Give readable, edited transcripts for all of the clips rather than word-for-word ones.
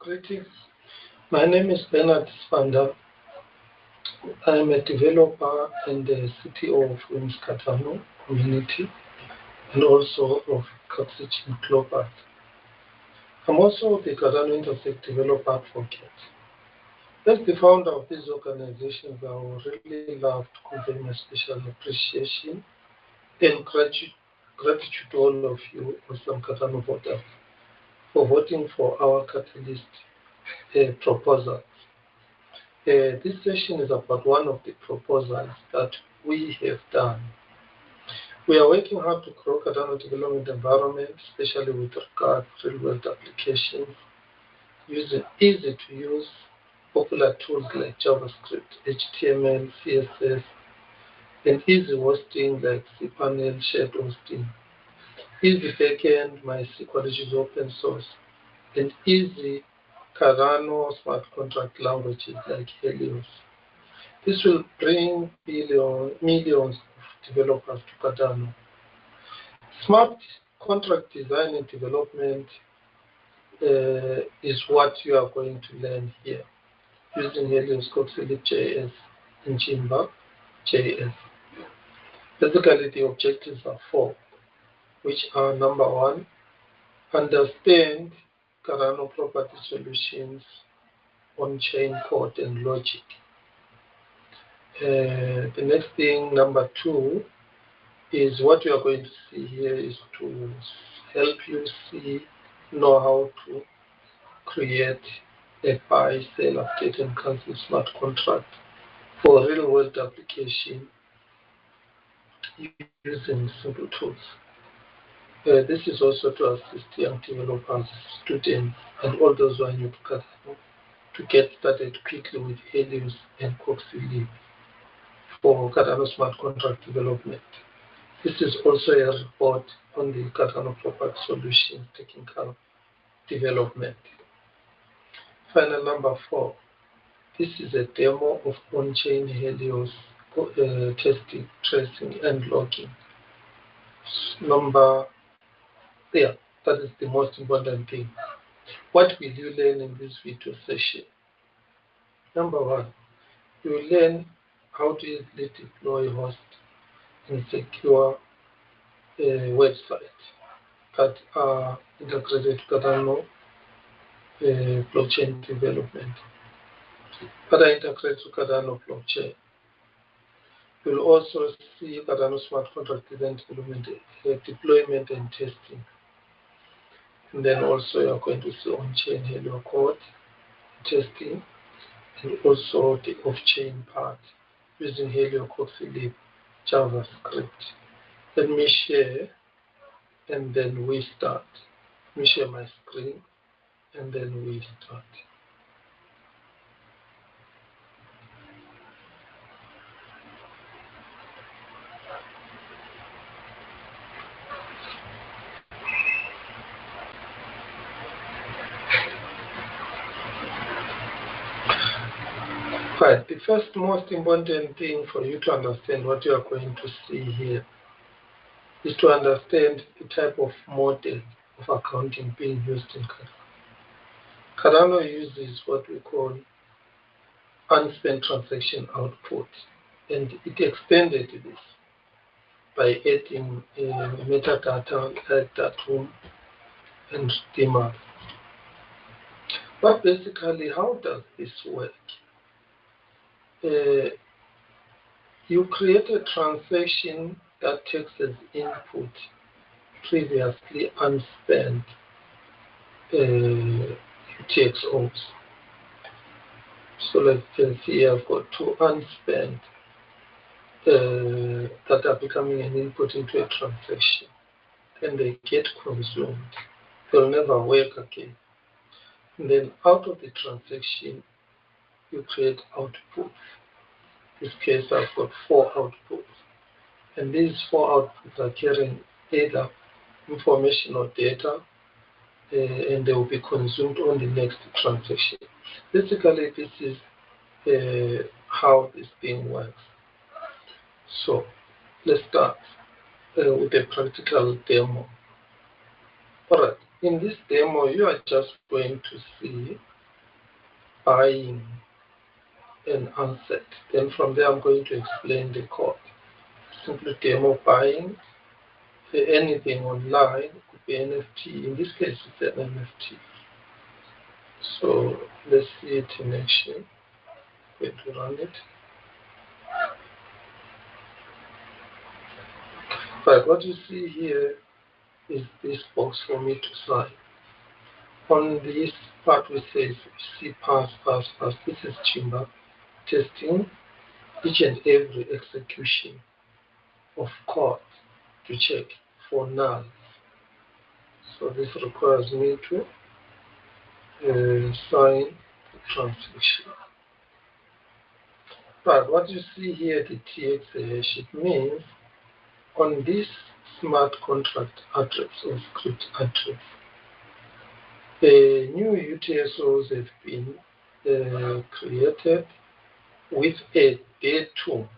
Greetings. My name is Bernard Spanda. I am a developer and the CTO of Cardano community and also of Oxygen Global. I'm also the Cardano Intersect developer advocate. As the founder of these organizations, I would really love to convey my special appreciation and gratitude to all of you awesome Cardano voters for voting for our catalyst proposals. This session is about one of the proposals that we have done. We are working hard to grow Cardano development environment, especially with regards to real-world applications, using easy-to-use popular tools like JavaScript, HTML, CSS, and easy hosting like cPanel, shared hosting, easy backend, MySQL, which is open source, and easy Cardano smart contract languages like Helios. This will bring millions of developers to Cardano. Smart contract design and development is what you are going to learn here using Helios JS and Jimba JS. Basically, the objectives are four, which are number one, understand Cardano property solutions on-chain code and logic. The next thing, number two, is what you are going to see here is to help you know how to create a buy, sell, update, and cancel smart contract for real-world application using simple tools. This is also to assist young developers, students, and all those who are new to Cardano to get started quickly with Helios and Coxy for Cardano smart contract development. This is also a report on the Cardano property solutions technical development. Final number four. This is a demo of on-chain Helios testing, tracing, and logging. That is the most important thing. What will you learn in this video session? Number one, you will learn how to easily deploy, host, and secure a website that are integrated to Cardano blockchain development, that are integrated to Cardano blockchain. You'll also see Cardano smart contract design development, deployment and testing. And then also you're going to see on-chain Helio code testing and also the off-chain part using Helio Coxy JavaScript. Let me share and then we start. Let me share my screen and then we start. Right, the first most important thing for you to understand what you are going to see here is to understand the type of model of accounting being used in Cardano. Cardano uses what we call unspent transaction output, and it extended this by adding metadata like datum and redeemers. But basically, how does this work? You create a transaction that takes as input previously unspent UTXOs. So like you can see, I've got two unspent that are becoming an input into a transaction. Then they get consumed. They'll never work again. And then out of the transaction, you create outputs. In this case, I've got four outputs. And these four outputs are carrying either information or data, and they will be consumed on the next transaction. Basically, this is how this thing works. So let's start with a practical demo. All right, in this demo, you are just going to see buying an asset. Then from there, I'm going to explain the code. Simply demo buying anything online, could be NFT. In this case, it's an NFT. So let's see it in action. Going to run it. Right, what you see here is this box for me to sign. On this part, we says see pass. This is Chimba testing each and every execution of code to check for nulls. So this requires me to sign the transaction. But what you see here, the TX hash, it means on this smart contract address or script address, new UTXOs have been created with a datum.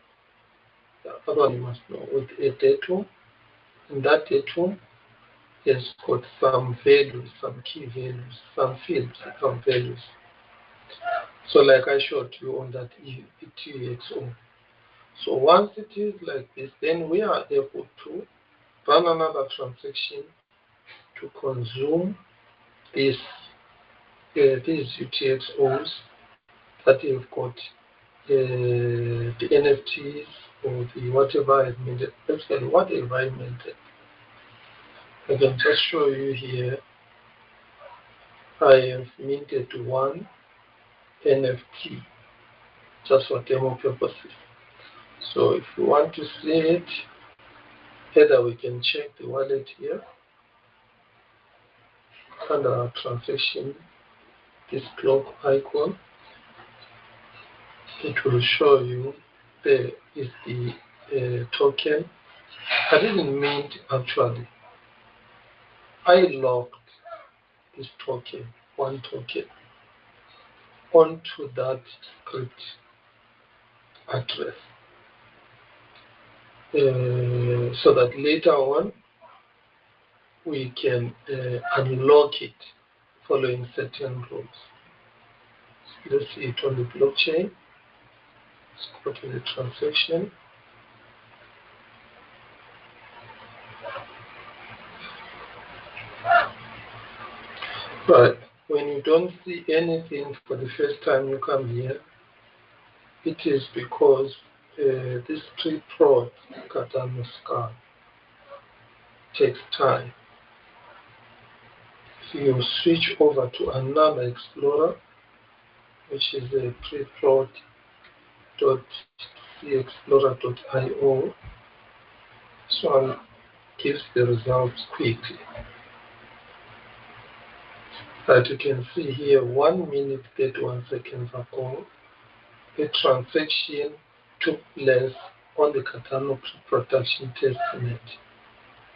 That one you must know, with a datum. And that datum has got some values, some key values, some fields, some values. So like I showed you on that ETXO. So once it is like this, then we are able to run another transaction to consume these UTXOs that you've got the NFTs or the whatever I minted, basically whatever I minted. I can just show you here. I have minted one NFT just for demo purposes. So if you want to see it, either we can check the wallet here under our transaction, this clock icon. It will show you there is the token. I didn't mint actually. I logged this token, one token, onto that script address so that later on we can unlock it following certain rules. So let's see it on the blockchain. Let's go to the transaction. Right. When you don't see anything for the first time you come here, it is because this pre-prod Cardano scan takes time. If you switch over to another explorer, which is a preprod.cexplorer.io, this one gives the results quickly. Right, you can see here 1 minute 31 seconds ago, a transaction took place on the Cardano pre-production testnet.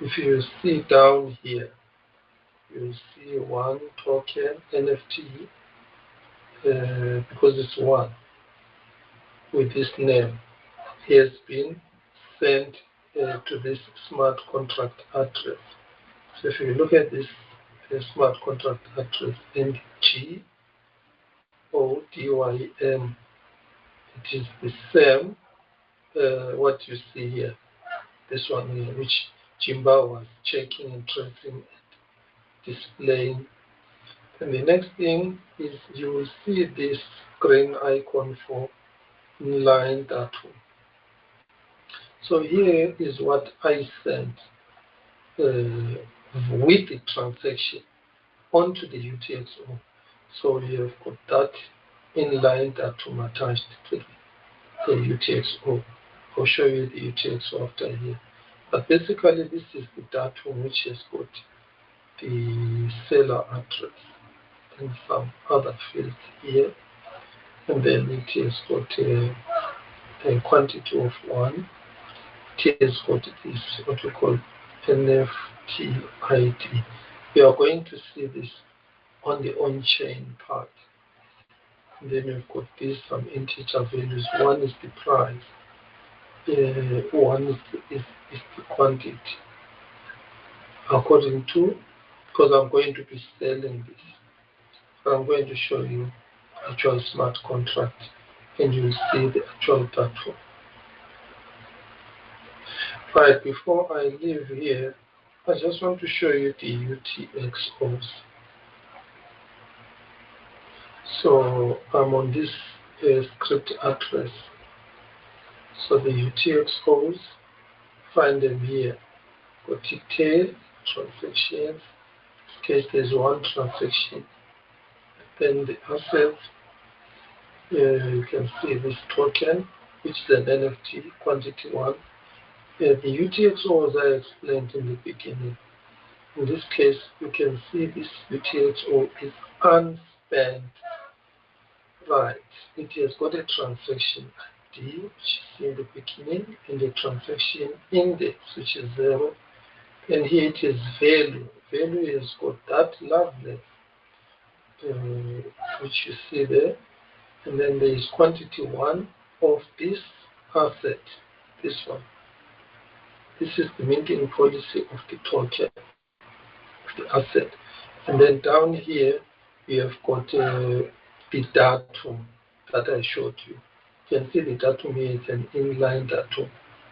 If you see down here, you see one token NFT because it's one with this name has been sent to this smart contract address. So if you look at this smart contract address and GODYM, it is the same what you see here, this one here, which Jimba was checking and tracing and displaying. And the next thing is you will see this green icon for inline datum. So here is what I sent with the transaction onto the UTXO. So you have got that inline datum attached to the UTXO. I'll show you the UTXO after here. But basically, this is the datum which has got the seller address and some other fields here. And then it has got a quantity of one. It has got this, what we call NFT ID. We are going to see this on the on-chain part. And then we've got these some integer values. One is the price. One is the quantity. According to, because I'm going to be selling this. So I'm going to show you actual smart contract, and you'll see the actual platform. Right, before I leave here, I just want to show you the UTXOs. So I'm on this script address. So the UTXOs, find them here. Go detail, transactions. In this case, there's one transaction. Then the assets, you can see this token, which is an NFT, quantity one. The UTXO, as I explained in the beginning, in this case, you can see this UTXO is unspent. Right, it has got a transaction ID, which is in the beginning, and a transaction index, which is 0. And here it is value. Value has got that lovelet, which you see there. And then there is quantity 1 of this asset, this one. This is the minting policy of the token, of the asset. And then down here, we have got the datum that I showed you. You can see the datum here is an inline datum.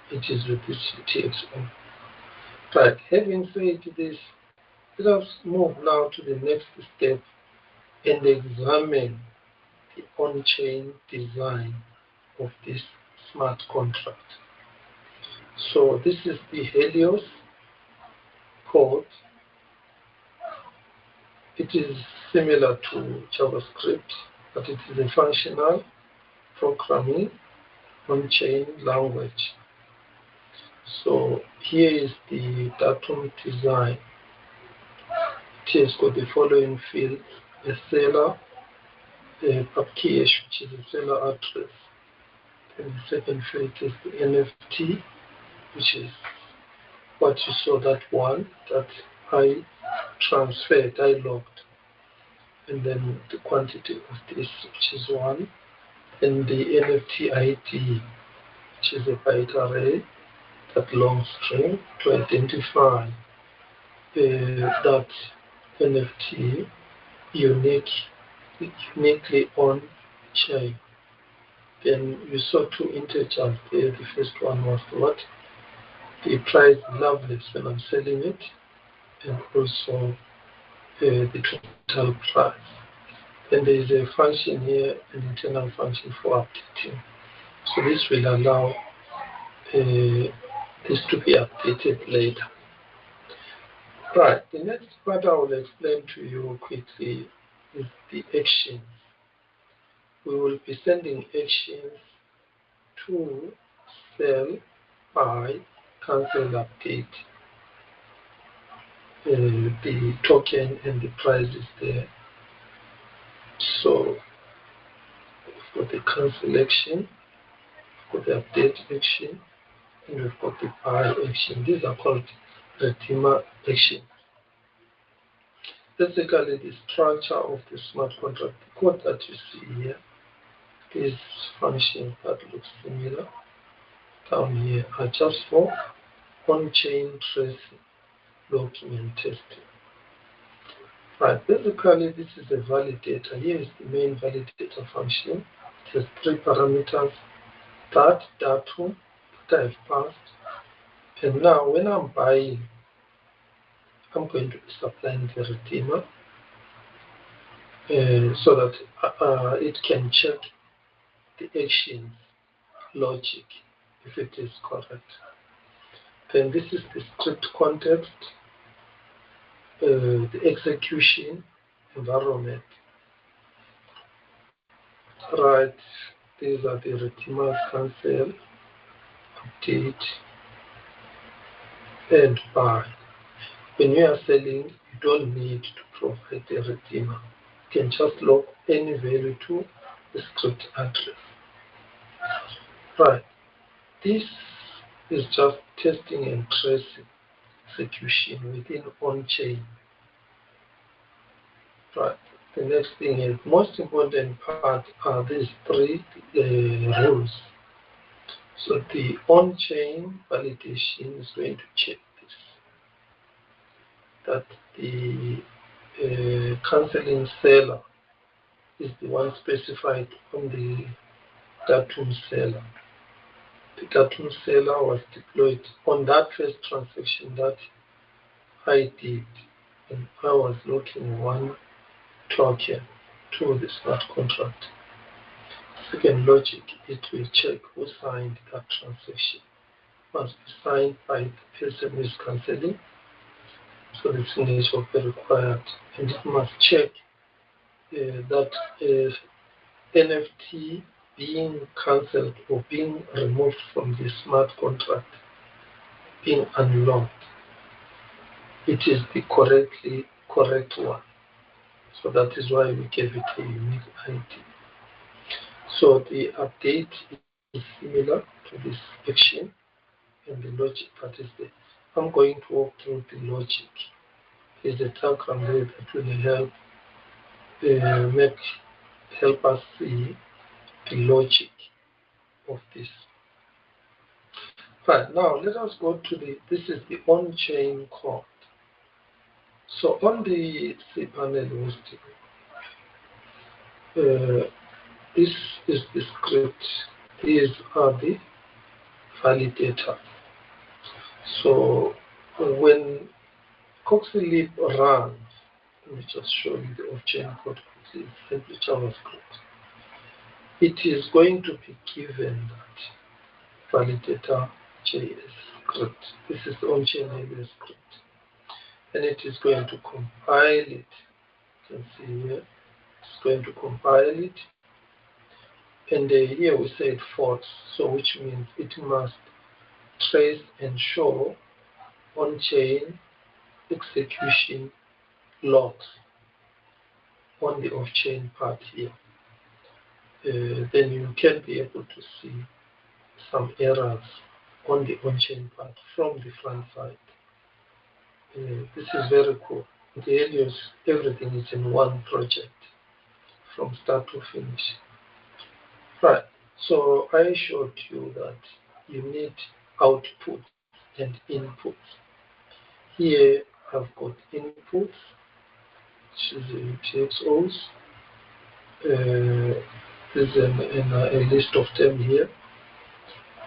It is with this UTXO. Right, having said this, let us move now to the next step and examine the on-chain design of this smart contract. So this is the Helios code. It is similar to JavaScript, but it is a functional programming on-chain language. So here is the datum design. It has got the following fields: a seller, a publication, which is a seller address. Then the second field is the NFT, which is what you saw, that one that I transferred, I logged. And then the quantity of this, which is 1. And the NFT ID, which is a byte array, that long string, to identify that NFT uniquely on chain. Then you saw two integers there. The first one was what? The price loveless when I'm selling it, and also the total price. Then there is a function here, an internal function for updating. So this will allow this to be updated later. Right, the next part I will explain to you quickly is the actions. We will be sending actions to sell, buy, cancel, update. The token and the price is there. So for the cancel action, for the update action, and we've got the buy action. These are called redeemer actions. Basically, the structure of the smart contract, the code that you see here, these functions that look similar down here are just for on-chain tracing, logging, and testing. Right, basically, this is a validator. Here is the main validator function. It has 3 parameters: that, datum, that I've passed. And now, when I'm buying, I'm going to be supplying the redeemer so that it can check the actions logic if it is correct. Then this is the script context, the execution environment. Right, these are the redeemers: cancel, update, and buy. When you are selling, you don't need to provide a redeemer. You can just log any value to the script address. Right, this is just testing and tracing execution within on-chain. Right. The next thing is, most important part are these 3 rules. So the on-chain validation is going to check this, that the canceling seller is the one specified on the datum seller. The datum seller was deployed on that first transaction that I did, and I was locking one token to the smart contract. Second logic is to check who signed that transaction. Must be signed by the person who is cancelling, so the signature will be required, and it must check that NFT being cancelled or being removed from the smart contract, being unlocked, it is the correct one. So that is why we gave it a unique ID. So the update is similar to this action and the logic that is there. I'm going to walk through the logic. There's a diagram there that will help us see the logic of this. Right, now let us go to this is the on-chain code. So on the cPanel hosting, this is the script. These are the validators. So when CoxyLib runs, let me just show you the off-chain code quickly, it's simply JavaScript. It is going to be given that validator JS script. This is the on-chain JS script. And it is going to compile it. You can see here, it's going to compile it. And here we say it false, so which means it must trace and show on-chain execution logs on the off-chain part here. Then you can be able to see some errors on the on-chain part from the front side. This is very cool. The Helios, everything is in one project from start to finish. Right. So I showed you that you need outputs and inputs. Here I've got inputs, which is UTXOs. There's a list of them here.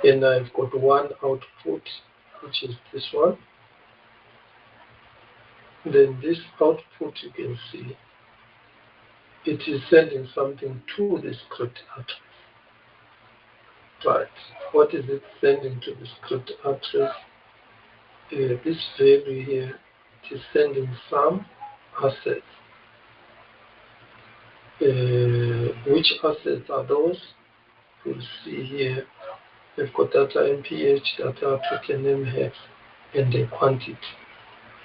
And I've got one output, which is this one. Then this output, you can see, it is sending something to the script address. Right. What is it sending to the script address? This value here, it is sending some assets. Which assets are those? You'll see here, we've got data MPH, data token name hex, and the quantity.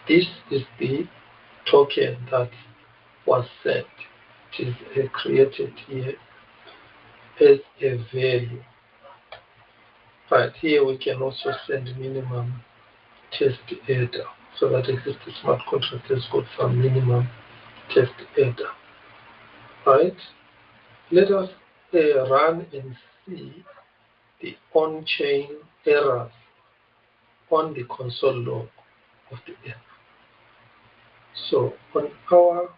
This is the token that was sent. It is created here as a value. Right here we can also send minimum test header, so that existing smart contract has got some minimum test header. Right? Let us run and see the on-chain errors on the console log of the app. So on our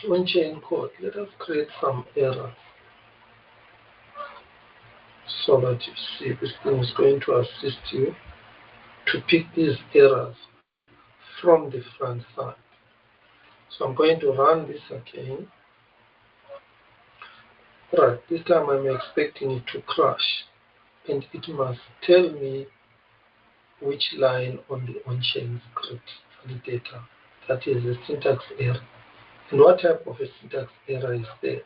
on-chain code, let us create some errors so that you see this thing is going to assist you to pick these errors from the front side. So I'm going to run this again. Right, this time I'm expecting it to crash, and it must tell me which line on the on-chain script validator that is a syntax error, and what type of a syntax error is there.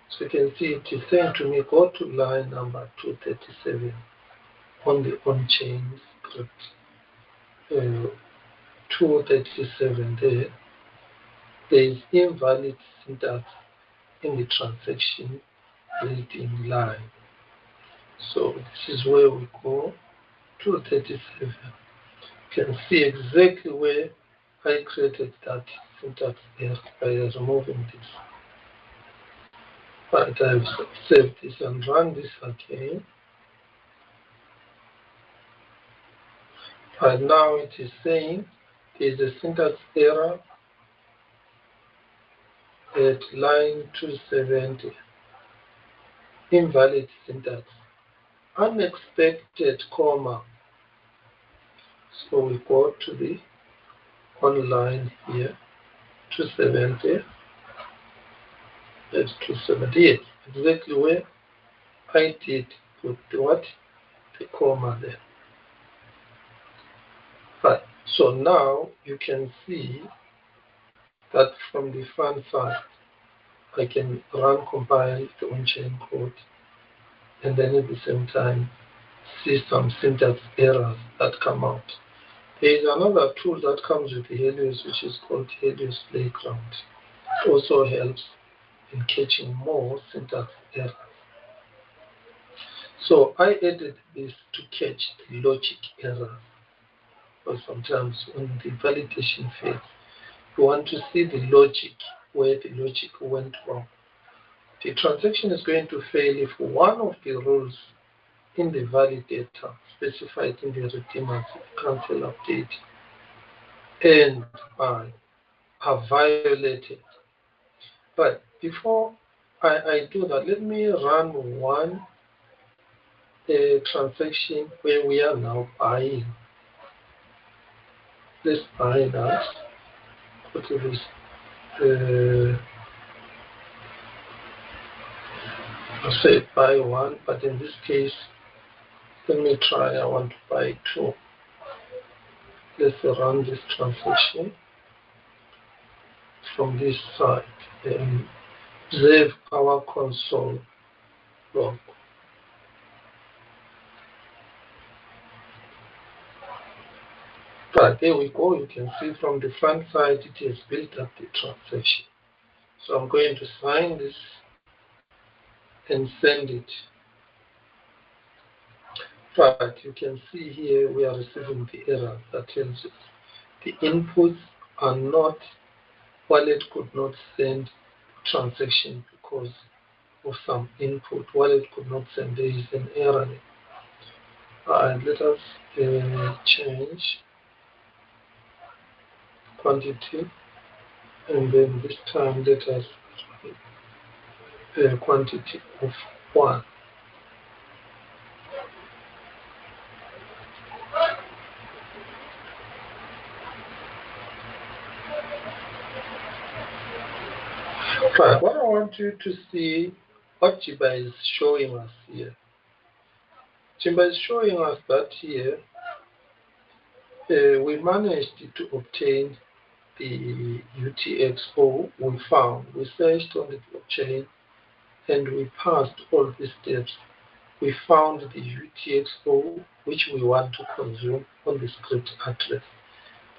So you can see it is saying to me, go to line number 237 on the on-chain script. 237 there is invalid syntax in the transaction built-in line. So this is where we go to 37. You can see exactly where I created that syntax error by removing this. Right, I've saved this and run this again. Right now it is saying there is a syntax error at line 270, invalid syntax, unexpected comma. So we go to the online here, 270, that's 270, yes, exactly where I did put the what? The comma there. Right, so now you can see that from the front side, I can run compile the on-chain code and then at the same time see some syntax errors that come out. There is another tool that comes with the Helios, which is called Helios Playground. It also helps in catching more syntax errors. So I added this to catch the logic errors. Because sometimes when the validation phase, you want to see the logic, where the logic went wrong. The transaction is going to fail if one of the rules in the validator specified in the redeemers cancel update and by are violated. But before I do that, let me run one transaction where we are now buying. Let's buy that. What is this? I say buy one, but in this case, let me try. I want to buy two. Let's run this transaction from this side and save our console log. Right, there we go. You can see from the front side it has built up the transaction. So I'm going to sign this and send it. Right, you can see here we are receiving the error that tells us the inputs are not, wallet could not send transaction because of some input. Wallet could not send, there is an error. Alright, let us change quantity, and then this time let us quantity of 1. Right, what I want you to see, what Jiba is showing us here. Jiba is showing us that here we managed to obtain the UTXO we found. We searched on the blockchain and we passed all these steps. We found the UTXO which we want to consume on the script address.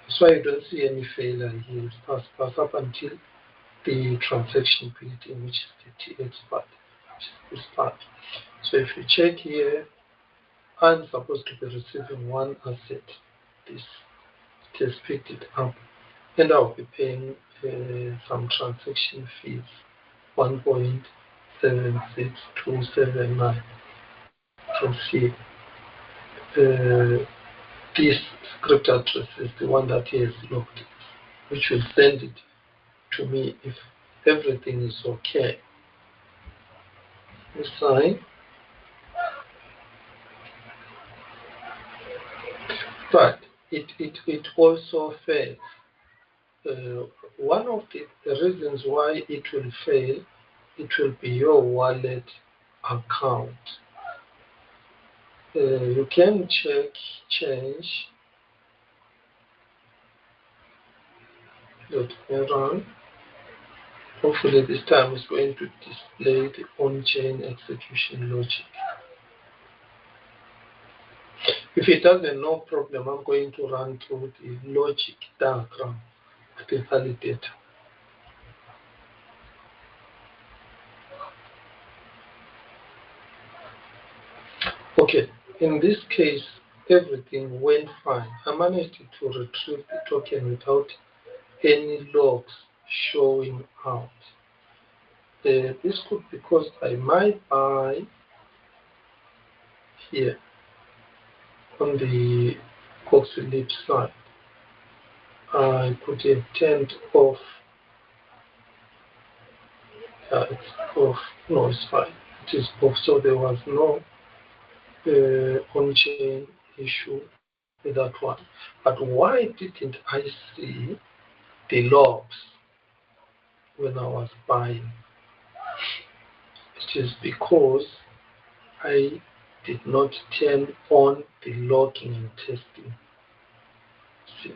That's why you don't see any failure here. It's pass up until the transaction building, which is the TX part, which is this part. So if you check here, I'm supposed to be receiving one asset. This it has picked it up, and I'll be paying some transaction fees, 1.76279. You can see this script address is the one that he has logged, which will send it to me if everything is okay. We sign. But it also fails. One of the reasons why it will fail, it will be your wallet account. You can change. Let me run. Hopefully this time it's going to display the on-chain execution logic. If it doesn't, no problem. I'm going to run through the logic diagram of the validator. Okay, in this case, everything went fine. I managed to retrieve the token without any logs showing out. This could be caused by my buy here on the Coxlip side. I could have turned off It's off. No, it's fine. It is off. So there was no on-chain issue with that one. But why didn't I see the logs when I was buying? It is because I did not turn on the logging and testing. See,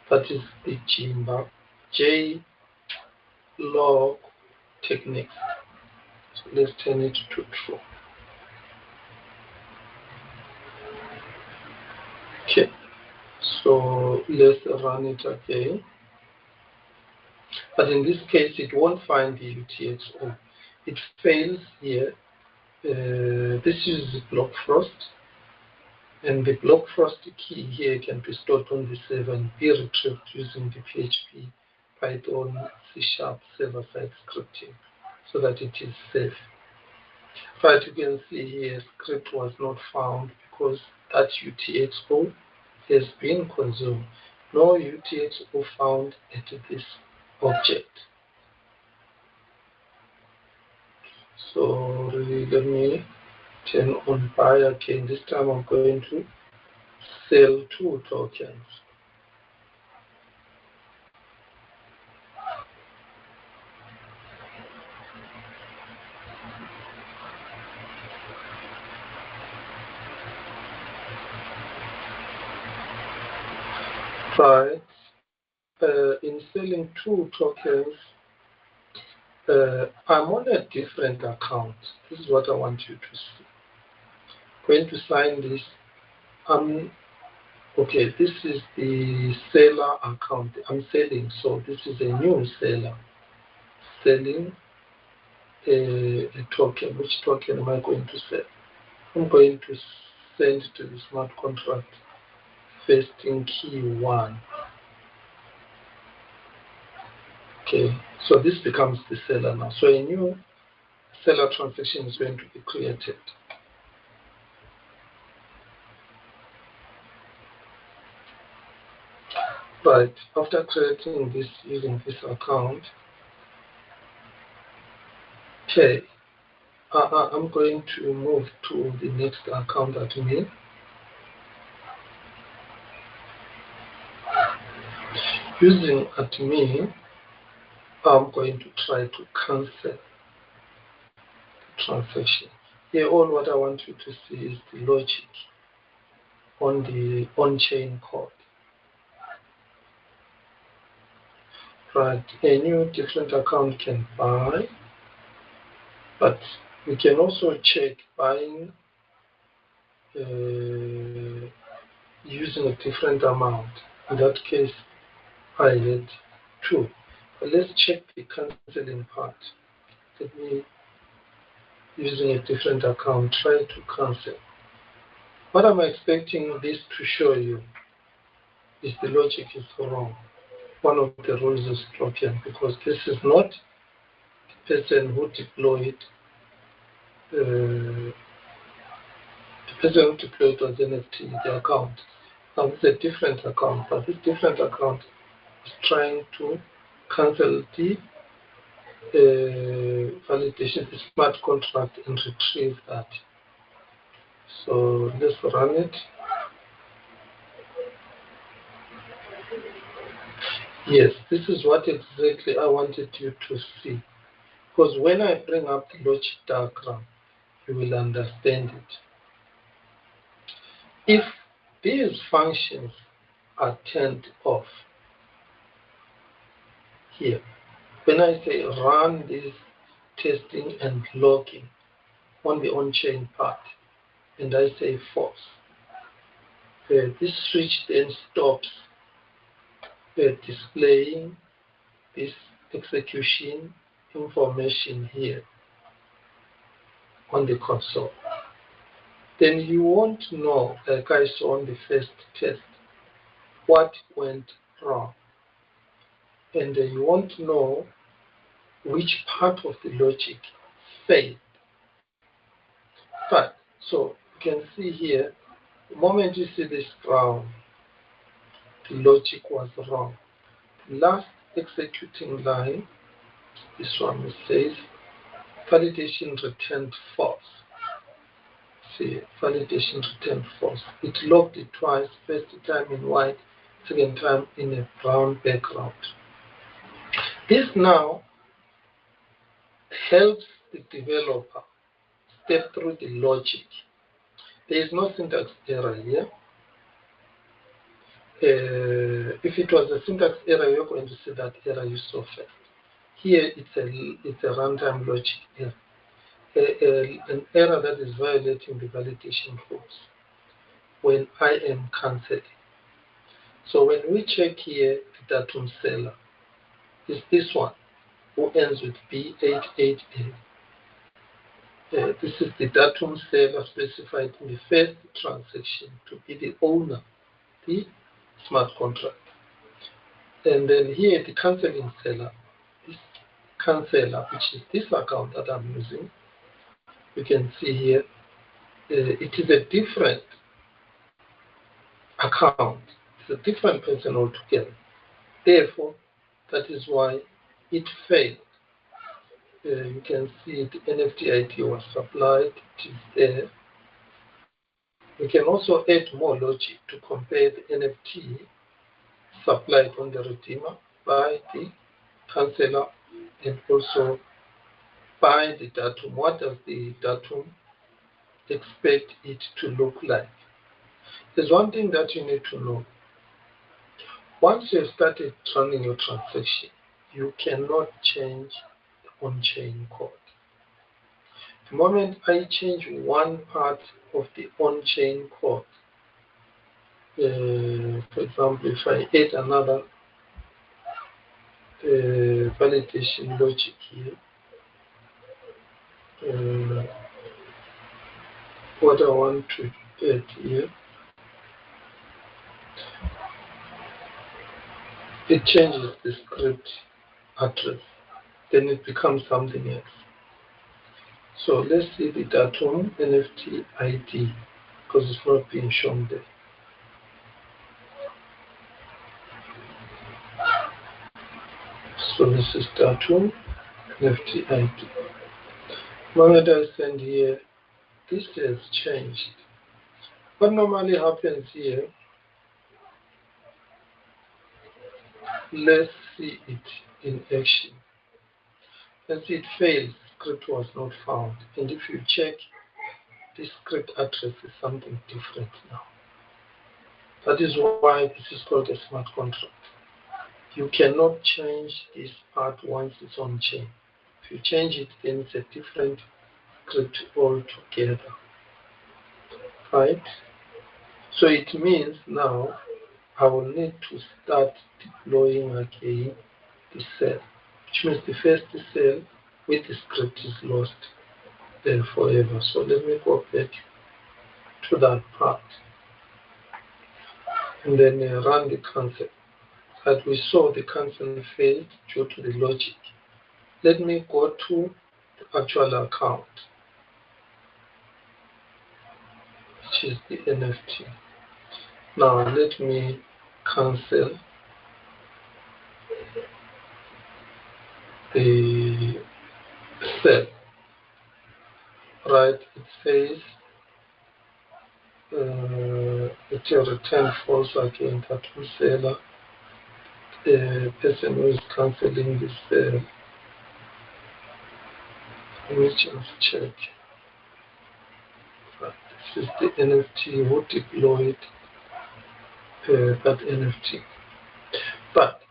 that is the Jimba J log techniques. So let's turn it to true. Okay, so let's run it again. But in this case, it won't find the UTXO. It fails here. This uses block frost, and the block frost key here can be stored on the server and be retrieved using the PHP, Python, C# server-side scripting so that it is safe. Right, you can see here script was not found because that UTXO has been consumed. No UTXO found at this object. So let me turn on buy again. This time I'm going to sell 2 tokens. Right. In selling 2 tokens, I'm on a different account. This is what I want you to see. Going to sign this. Okay, this is the seller account. I'm selling, so this is a new seller selling a token. Which token am I going to sell? I'm going to send to the smart contract vesting key 1. Okay, so this becomes the seller now. So a new seller transaction is going to be created. Right, after creating this using this account, okay, I'm going to move to the next account admin. Using admin, I'm going to try to cancel the transaction. Here, all what I want you to see is the logic on the on-chain code. Right, a new different account can buy, but we can also check buying using a different amount. In that case, I had 2. But let's check the canceling part. Let me, using a different account, try to cancel. What I'm expecting this to show you is the logic is wrong. One of the rules is broken because this is not the person who deployed. The person who deployed was NFT, the account. Now this is a different account, but this different account is trying to cancel the validation, the smart contract, and retrieve that. So let's run it. Yes, this is what exactly I wanted you to see. Because when I bring up the logic diagram, you will understand it. If these functions are turned off here, when I say run this testing and logging on the on-chain part, and I say false, this switch then stops displaying this execution information here on the console. Then you won't know, like I saw on the first test, what went wrong. And you won't know which part of the logic failed. Right, so you can see here, the moment you see this brown, the logic was wrong. The last executing line, this one, it says validation returned false. See, validation returned false. It logged it twice, first time in white, second time in a brown background. This now helps the developer step through the logic. There is no syntax error here. If it was a syntax error, you're going to see that error you saw first. Here, it's a runtime logic error. An error that is violating the validation rules when I am cancelling. So when we check here, the datum seller is this one who ends with B88A. This is the datum seller specified in the first transaction to be the owner, the smart contract. And then here, the canceling seller, this canceller, which is this account that I'm using, you can see here, it is a different account. It's a different person altogether. Therefore, that is why it failed. You can see the NFT ID was supplied, it is there. We can also add more logic to compare the NFT supplied on the redeemer by the canceller and also by the datum. What does the datum expect it to look like? There's one thing that you need to know. Once you have started running your transaction, you cannot change the on-chain code. The moment I change one part of the on-chain code, for example, if I add another validation logic here, what I want to add here, it changes the script address, then it becomes something else. So let's see the datum NFT ID because it's not being shown there. So this is datum NFT ID. The moment I send here, this has changed. What normally happens here, let's see it in action. Let's see it fails, script was not found. And if you check, this script address is something different now. That is why this is called a smart contract. You cannot change this part once it's on chain. If you change it, then it's a different script altogether, right? So it means now I will need to start deploying again the cell, which means the first cell with the script is lost forever. So let me go back to that part and then run the cancel. That we saw the cancel failed due to the logic. Let me go to the actual account, which is the NFT. Now let me cancel the cell. Right, it says it will return false again. That will seller, the person who is canceling this cell. Let me just check. Right, this is the NFT who deployed that NFT. But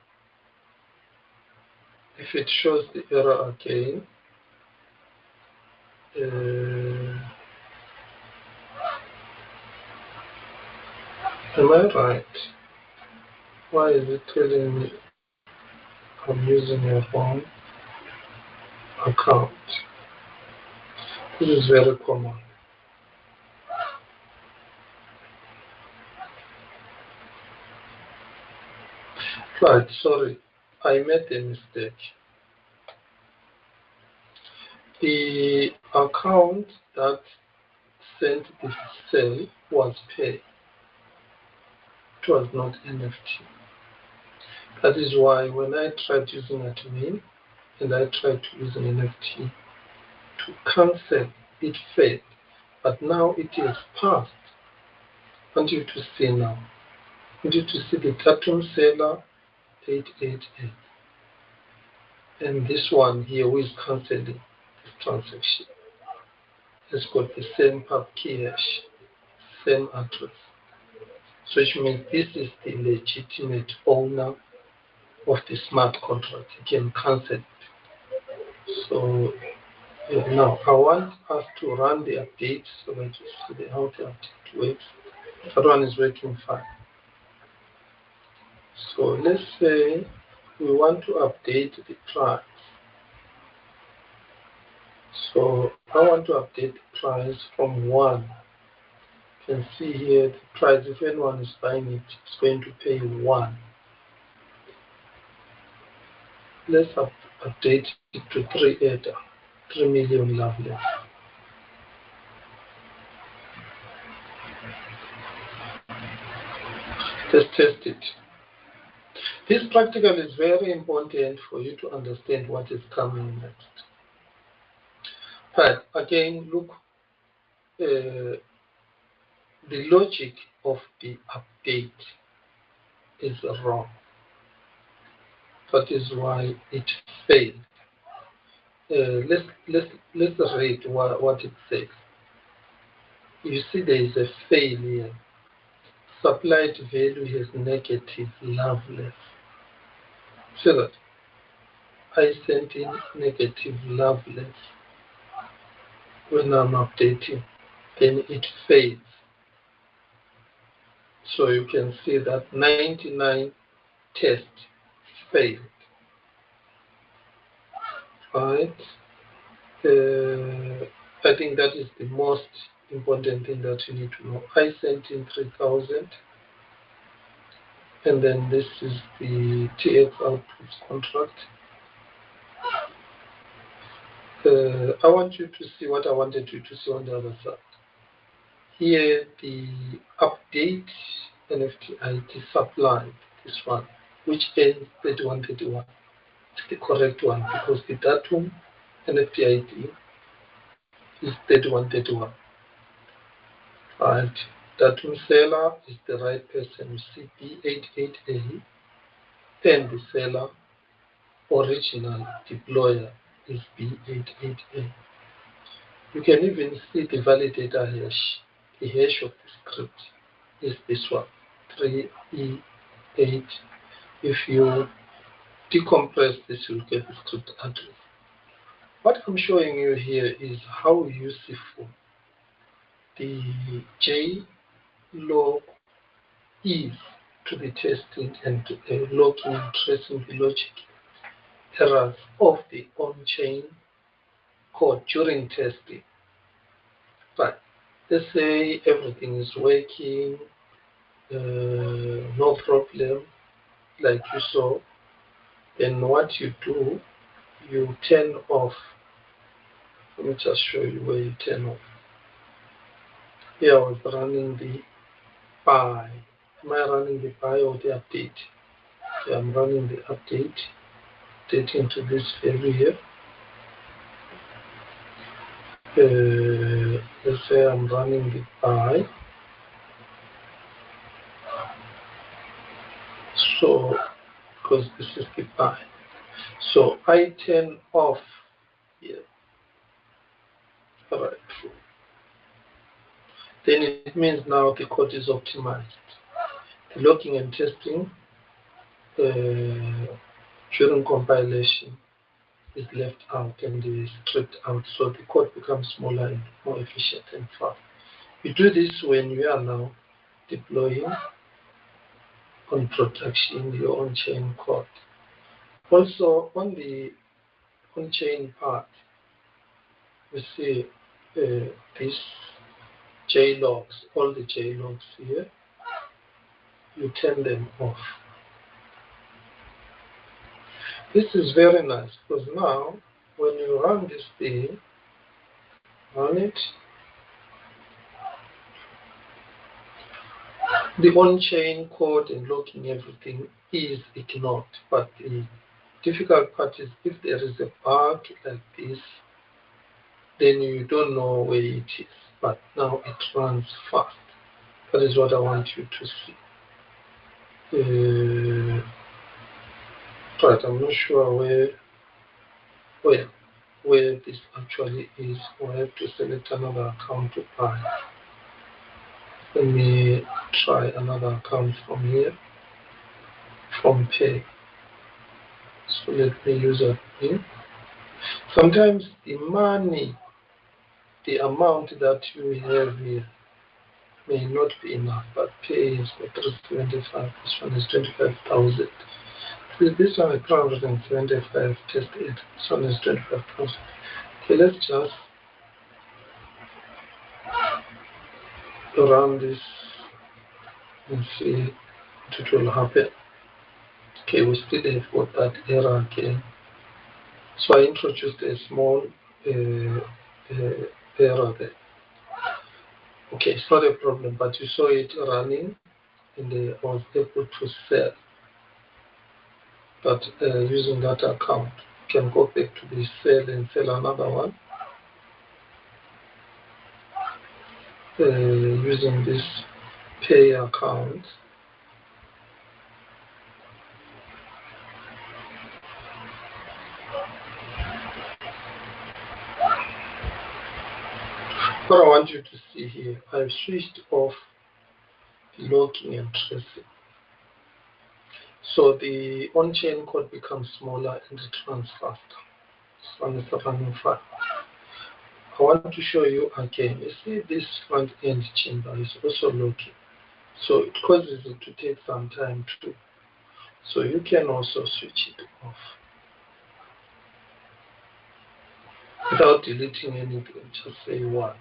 if it shows the error again, am I right? Why is it telling me I'm using a wrong account? This is very common. Right, sorry, I made a mistake. The account that sent the sale was pay. It was not NFT. That is why when I tried using admin and I tried to use an NFT, to cancel, it failed. But now it has passed. I want you to see now. I want you to see the datum seller 888. And this one here who is cancelling this transaction has got the same pub key hash, same address. So which means this is the legitimate owner of the smart contract. He can cancel it. So now I want us to run the update so that you see how the update works. That one is working fine. So let's say we want to update the price. So I want to update the price from 1. You can see here the price, if anyone is buying it, it's going to pay 1. Let's update it to 3 ADA, 3 million loveless. Let's test it. This practical is very important for you to understand what is coming next. But again, look, the logic of the update is wrong. That is why it failed. Let's read what it says. You see, there is a failure. Supplied value has negative loveless. See that? I sent in negative loveless when I'm updating. Then it fails. So you can see that 99 test failed. Right? I think that is the most important thing that you need to know. I sent in 3,000, and then this is the TX outputs contract. I want you to see what I wanted you to see on the other side. Here, the update NFT ID supplied, this one, which ends 3131. It's the correct one because the datum NFT ID is 3131. Right. Datum seller is the right person. You see B88A, and the seller original deployer is B88A. You can even see the validator hash. The hash of the script is this one, 3E8. If you decompress this, you'll get the script address. What I'm showing you here is how useful the JLog is to the testing and logging and tracing the logic errors of the on-chain code during testing. Right. Let's say everything is working, no problem, like you saw. Then what you do, you turn off. Let me just show you where you turn off. Here I was running the buy. Am I running the buy or the update? Yeah, I'm running the update, updating to this value here. Let's say I'm running the buy. So, because this is the buy. So I turn off here. All right, true. Then it means now the code is optimized. The logging and testing during compilation is left out and is stripped out, so the code becomes smaller and more efficient and fast. You do this when you are now deploying on production your on-chain code. Also, on the on-chain part, we see these JLogs, all the JLogs here, you turn them off. This is very nice because now when you run this thing, run it, the on-chain code and logging everything is ignored. But the difficult part is if there is a bug like this, then you don't know where it is, but now it runs fast. That is what I want you to see. Right, I'm not sure where this actually is. I have to select another account to buy. Let me try another account from here, from pay. So let me use a pin. Sometimes the money, the amount that you have here may not be enough, but pay is for 375. This one is 25,000. This one is 375 tested. This one is 25,000. Okay, let's just run this and see what will happen. Okay, we still have got that error again. So I introduced a small error there. Okay, it's not a problem, but you saw it running and I was able to sell that using that account. You can go back to the sell and sell another one using this pay account. What I want you to see here, I've switched off the logging and tracing. So the on-chain code becomes smaller and it runs faster. This one is running fast. I want to show you again. You see this front end chamber is also locking. So it causes it to take some time too. So you can also switch it off without deleting anything. Just say 1.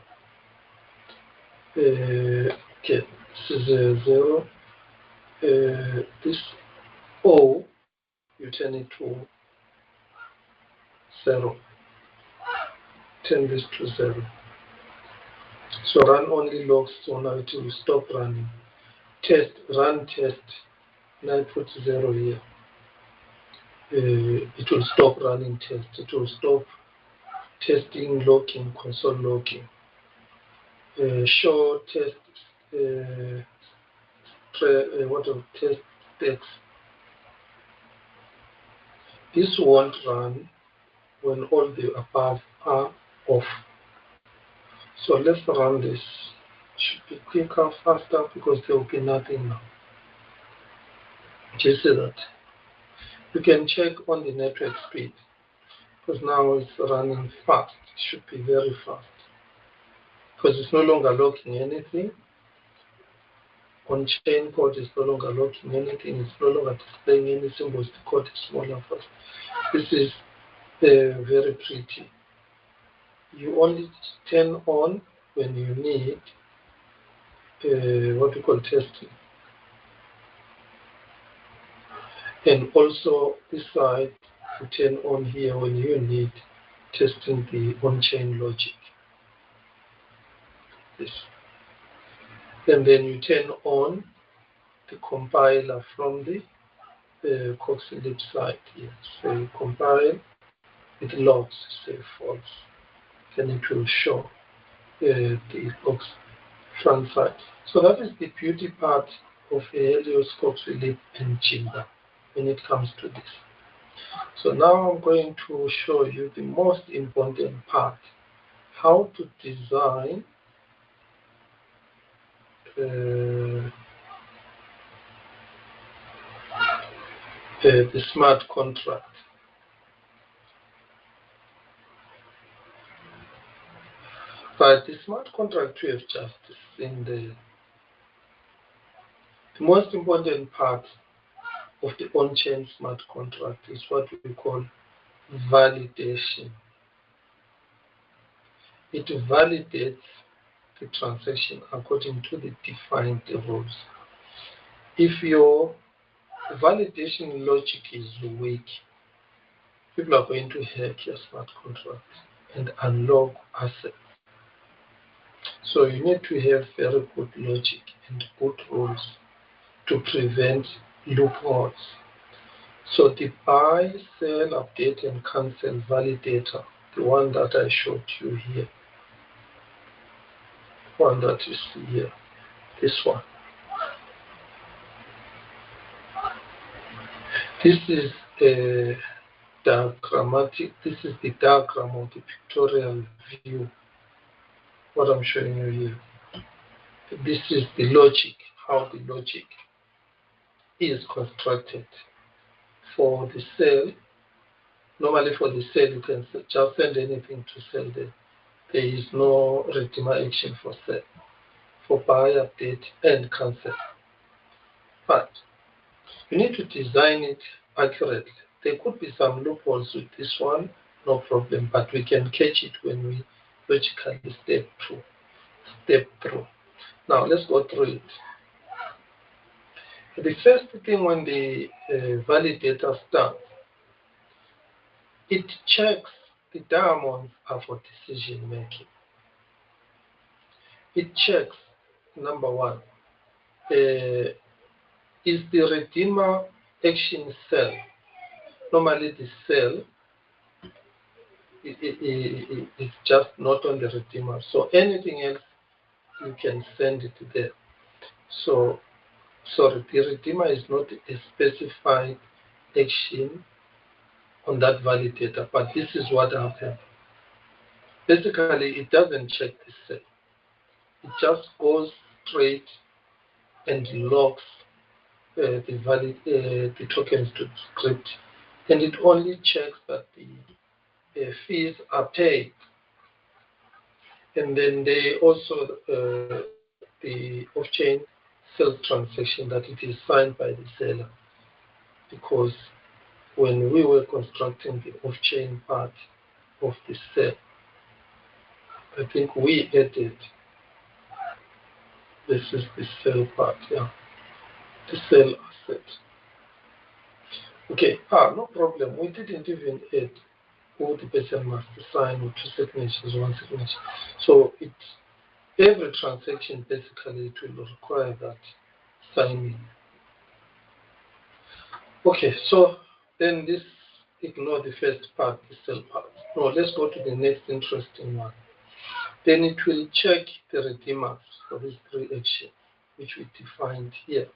Okay, this is a 0. This O, you turn it to 0. Turn this to 0. So run only logs, so now it will stop running. Test, run test. Now I put 0 here. It will stop running test. It will stop testing, logging, console logging. Show test, what of test stacks. This won't run when all the above are off. So let's run this. Should be quicker, faster, because there will be nothing now. Do you see that? You can check on the network speed, because now it's running fast. It should be very fast, because it's no longer logging anything. On chain code is no longer logging anything. It's no longer displaying any symbols. The code is smaller first. This is very pretty. You only turn on when you need what we call testing. And also this side, you turn on here when you need testing the on-chain logic. This. And then you turn on the compiler from the Coxlib side here. So you compile, it logs, say false. Then it will show the logs front side. So that is the beauty part of Helios, Coxlib, and Jimba when it comes to this. So now I'm going to show you the most important part, how to design the smart contract. Right, the smart contract we have just seen there. The most important part of the on-chain smart contract is what we call validation. It validates the transaction according to the defined rules. If your validation logic is weak, people are going to hack your smart contract and unlock assets. So you need to have very good logic and good rules to prevent loopholes. So the buy, sell, update, and cancel validator, the one that I showed you here, one that you see here, this one. This is a diagrammatic, this is the diagram of the pictorial view, what I'm showing you here. This is the logic, how the logic is constructed. For the sale, normally for the sale, you can just send anything to sell there. There is no redeemer action for sale. For buy, update, and cancel. But you need to design it accurately. There could be some loopholes with this one, no problem, but we can catch it when we logically step through. Now let's go through it. The first thing when the validator starts, it checks the diamonds are for decision making. It checks, number one, is the redeemer action sell? Normally the sell is just not on the redeemer. So anything else, you can send it there. So, sorry, the redeemer is not a specified action on that validator, but this is what happened. Basically, it doesn't check the sell. It just goes straight and locks the tokens to the script, and it only checks that the fees are paid. And then they also the off-chain sales transaction, that it is signed by the seller, because when we were constructing the off-chain part of the sale, I think we added, this is the sale part, yeah, the sale asset. Okay, no problem. We didn't even add who the person must sign with two signatures, one signature. So every transaction basically it will require that signing. Okay, so then this ignore the first part, the sell part. Now let's go to the next interesting one. Then it will check the redeemers for these three actions, which we defined here.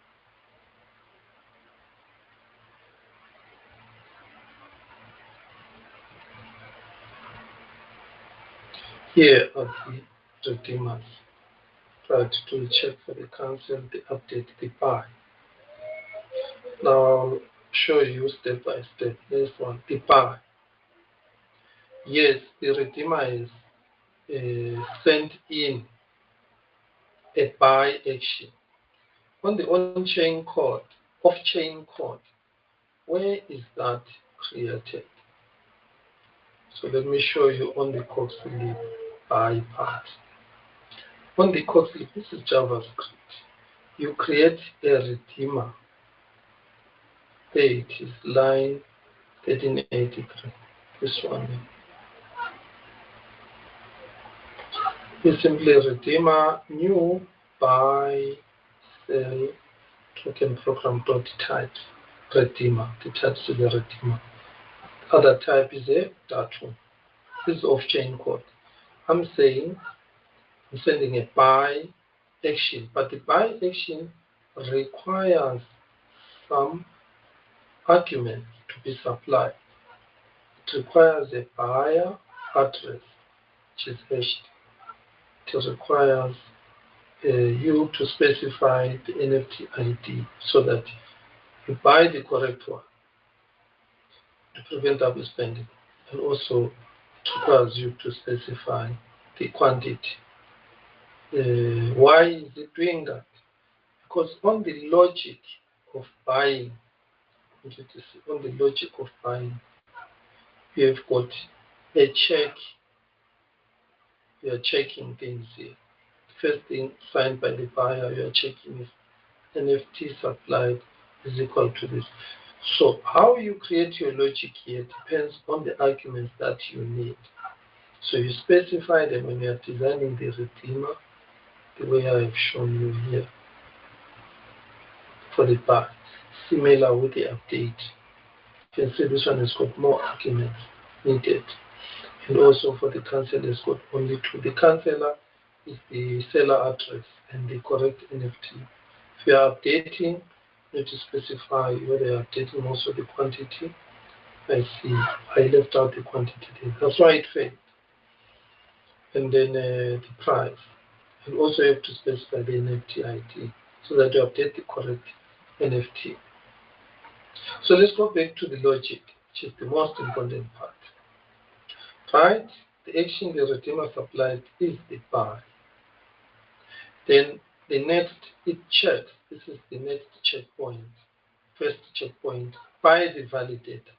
Here are the redeemers. Right, to check for the cancel, the update, the buy. Now I'll show you step by step. Next one, the buy. Yes, the redeemer is sent in a buy action on the on-chain code, off-chain code. Where is that created? So let me show you on the Coxlib buy part. On the Coxlib, this is JavaScript. You create a redeemer. There it is, line 1383. This one. You simply redeemer new buy sell token program dot types redeemer. The types to the redeemer. Other type is a datum. This is off-chain code. I'm saying I'm sending a buy action, but the buy action requires some arguments to be supplied. It requires a buyer address, which is hashed. It requires you to specify the NFT ID so that you buy the correct one to prevent double spending. And also, it requires you to specify the quantity. Why is it doing that? Because on the logic of buying, on the logic of buying, you have got a check. You are checking things here. The first thing signed by the buyer, you are checking if NFT supplied is equal to this. So how you create your logic here depends on the arguments that you need. So you specify them when you are designing the redeemer, the way I have shown you here for the buy. Similar with the update. You can see this one has got more arguments needed. And also for the cancel has got only two. The canceller is the seller address and the correct NFT. If you are updating, you need to specify whether you're updating also the quantity. I see I left out the quantity there. That's why it failed. And then the price. And also you have to specify the NFT ID so that you update the correct NFT. So let's go back to the logic, which is the most important part. Right? The action the redeemer supplied is the buy. Then the next it checks. This is the next checkpoint. First checkpoint by the validator.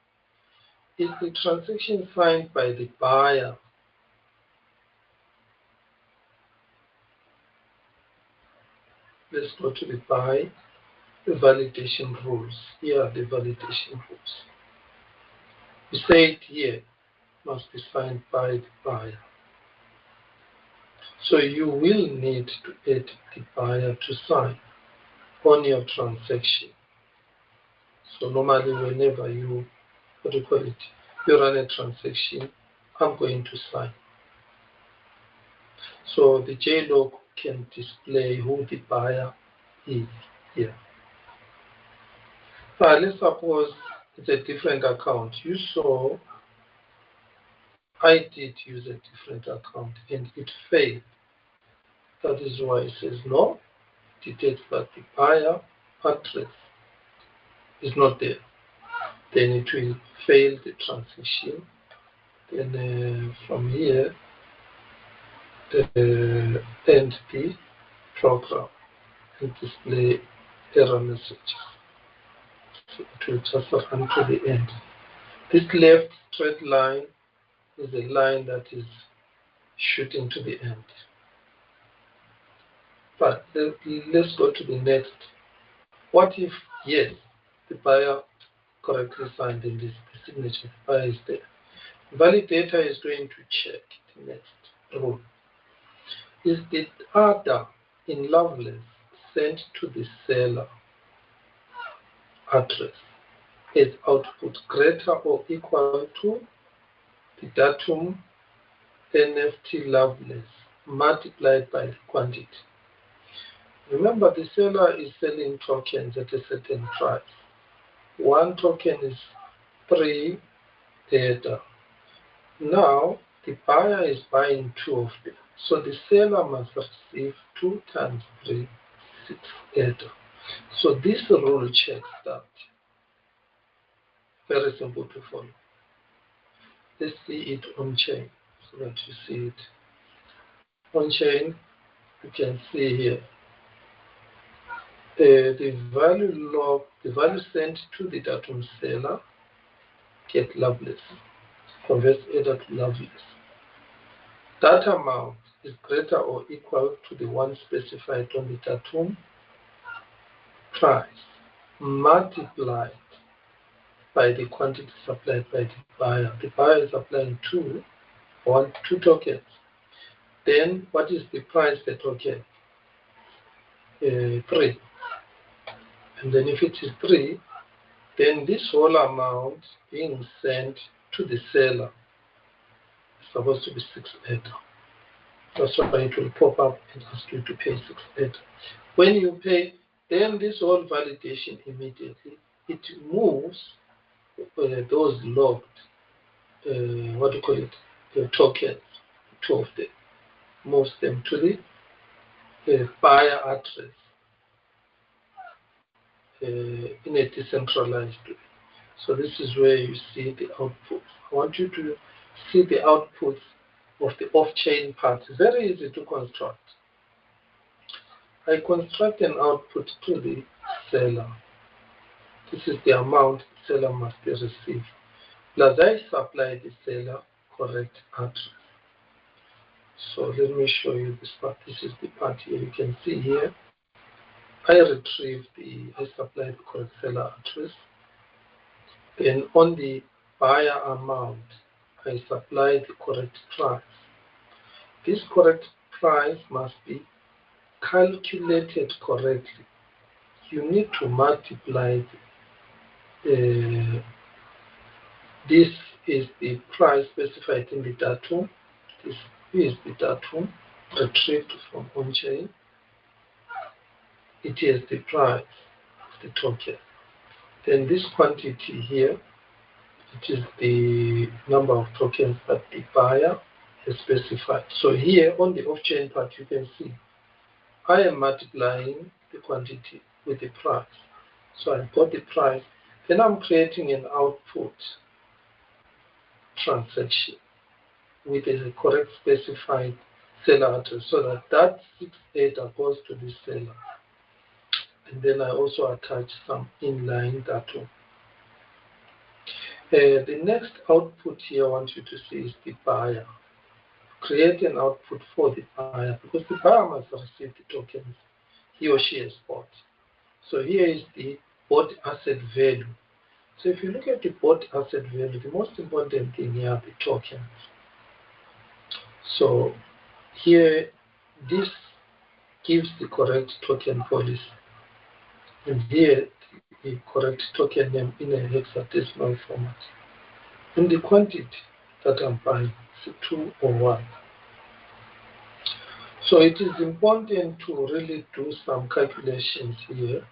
Is the transaction signed by the buyer? Let's go to the buy. The validation rules. Here are the validation rules. We say it here must be signed by the buyer. So you will need to add the buyer to sign on your transaction. So normally whenever you, what do you call it, you run a transaction, I'm going to sign. So the JLog can display who the buyer is here. Now let's suppose it's a different account. You saw I did use a different account and it failed. That is why it says no, detects that the buyer address is not there. Then it will fail the transaction. Then from here, end the program and display error messages. So it will just run to the end. This left straight line is a line that is shooting to the end. But let's go to the next. What if, yes, the buyer correctly signed and the signature of the buyer is there? Validator is going to check the next rule. Is the order in Lovelace sent to the seller address as output greater or equal to the datum NFT Lovelace multiplied by the quantity? Remember, the seller is selling tokens at a certain price. One token is 3 Ether. Now, the buyer is buying 2 of them. So the seller must receive 2 times 3, 6 Ether. So this rule checks that. Very simple to follow. Let's see it on chain so that you see it. On chain, you can see here the value sent to the datum seller get Loveless, converts Ether to Loveless. That amount is greater or equal to the one specified on the datum price multiplied by the quantity supplied by the buyer. The buyer is applying 2 tokens. Then what is the price per token? 3. And then if it is 3, then this whole amount being sent to the seller is supposed to be 6 Ether. That's why it will pop up and ask you to pay 6 Ether. When you pay, then this whole validation immediately, it moves those logged, what do you call it, tokens, 2 of them, moves them to the buyer address in a decentralized way. So this is where you see the outputs. I want you to see the outputs of the off-chain part. Very easy to construct. I construct an output to the seller. This is the amount the seller must receive. Plus I supply the seller correct address. So let me show you this part. This is the part here. You can see here. I supply the correct seller address. Then on the buyer amount, I supply the correct price. This correct price must be calculated correctly. You need to multiply this is the price specified in the datum. This is the datum retrieved from on-chain. It is the price of the token. Then this quantity here, it is the number of tokens that the buyer has specified. So here on the off-chain part, you can see I am multiplying the quantity with the price. So I've got the price. Then I'm creating an output transaction with a correct specified seller address so that that 6 data goes to the seller. And then I also attach some inline data. The next output here I want you to see is the buyer. Create an output for the buyer because the buyer must receive the tokens he or she has bought. So here is the bought asset value. So if you look at the bought asset value, the most important thing here are the tokens. So here, this gives the correct token policy. And here, the correct token name in a hexadecimal format. And the quantity that I'm buying is 2 or 1. So it is important to really do some calculations here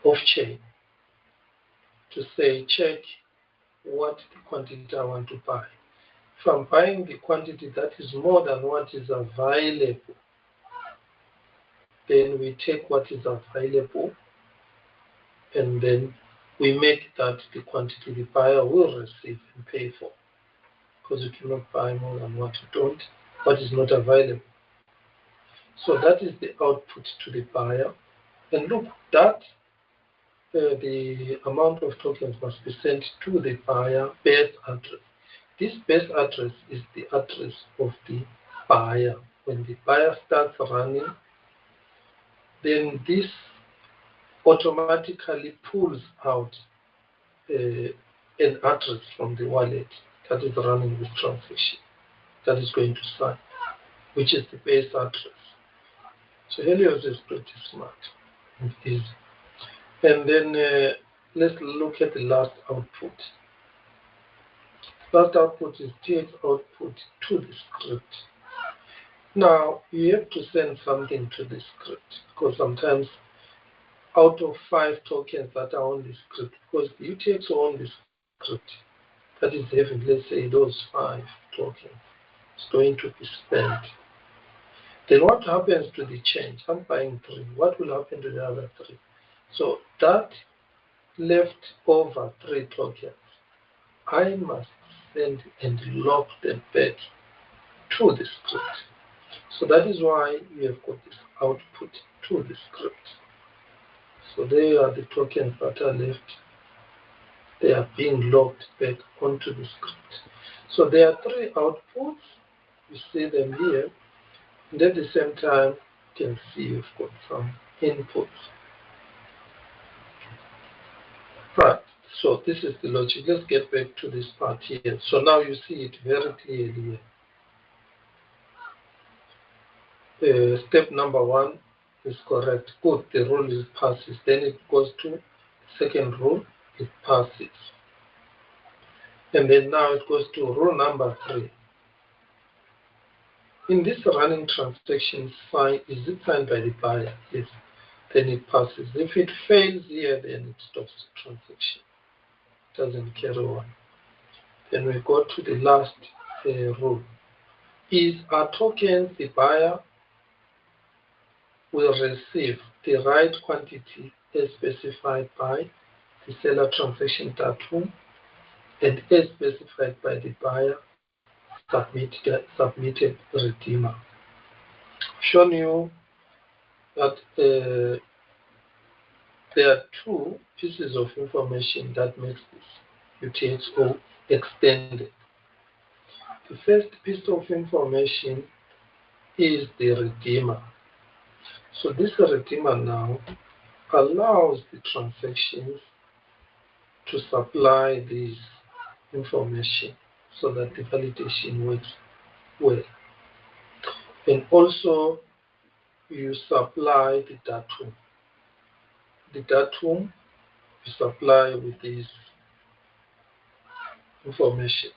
off-chain to say, check what the quantity I want to buy. If I'm buying the quantity that is more than what is available, then we take what is available and then we make that the quantity the buyer will receive and pay for. Because you cannot buy more than what is not available. So that is the output to the buyer. And look, that the amount of tokens must be sent to the buyer base address. This base address is the address of the buyer. When the buyer starts running, then this automatically pulls out an address from the wallet that is running this transaction, that is going to sign, which is the base address. So Helios is pretty smart and easy. And then let's look at the last output. Last output is TX output to the script. Now, you have to send something to the script because sometimes out of 5 tokens that are on the script, because the UTXO on the script that is having, let's say, those 5 tokens, is going to be spent. Then what happens to the change? I'm buying 3. What will happen to the other 3? So that left over 3 tokens, I must send and lock them back to the script. So that is why we have got this output to the script. So there are the tokens that are left. They are being locked back onto the script. So there are 3 outputs. You see them here. And at the same time, you can see you've got some inputs. Right. So this is the logic. Let's get back to this part here. So now you see it very clearly here. Step number 1 is correct. Good. The rule is passes. Then it goes to second rule. It passes. And then now it goes to rule number 3. In this running transaction, is it signed by the buyer? Yes. Then it passes. If it fails here, then it stops the transaction. It doesn't carry on. Then we go to the last rule. Is our tokens the buyer will receive the right quantity as specified by the seller transaction datum and as specified by the buyer submitted redeemer. I've shown you that there are 2 pieces of information that makes this UTXO extended. The first piece of information is the redeemer. So this redeemer now allows the transactions to supply this information so that the validation works well. And also you supply the datum. The datum you supply with this information.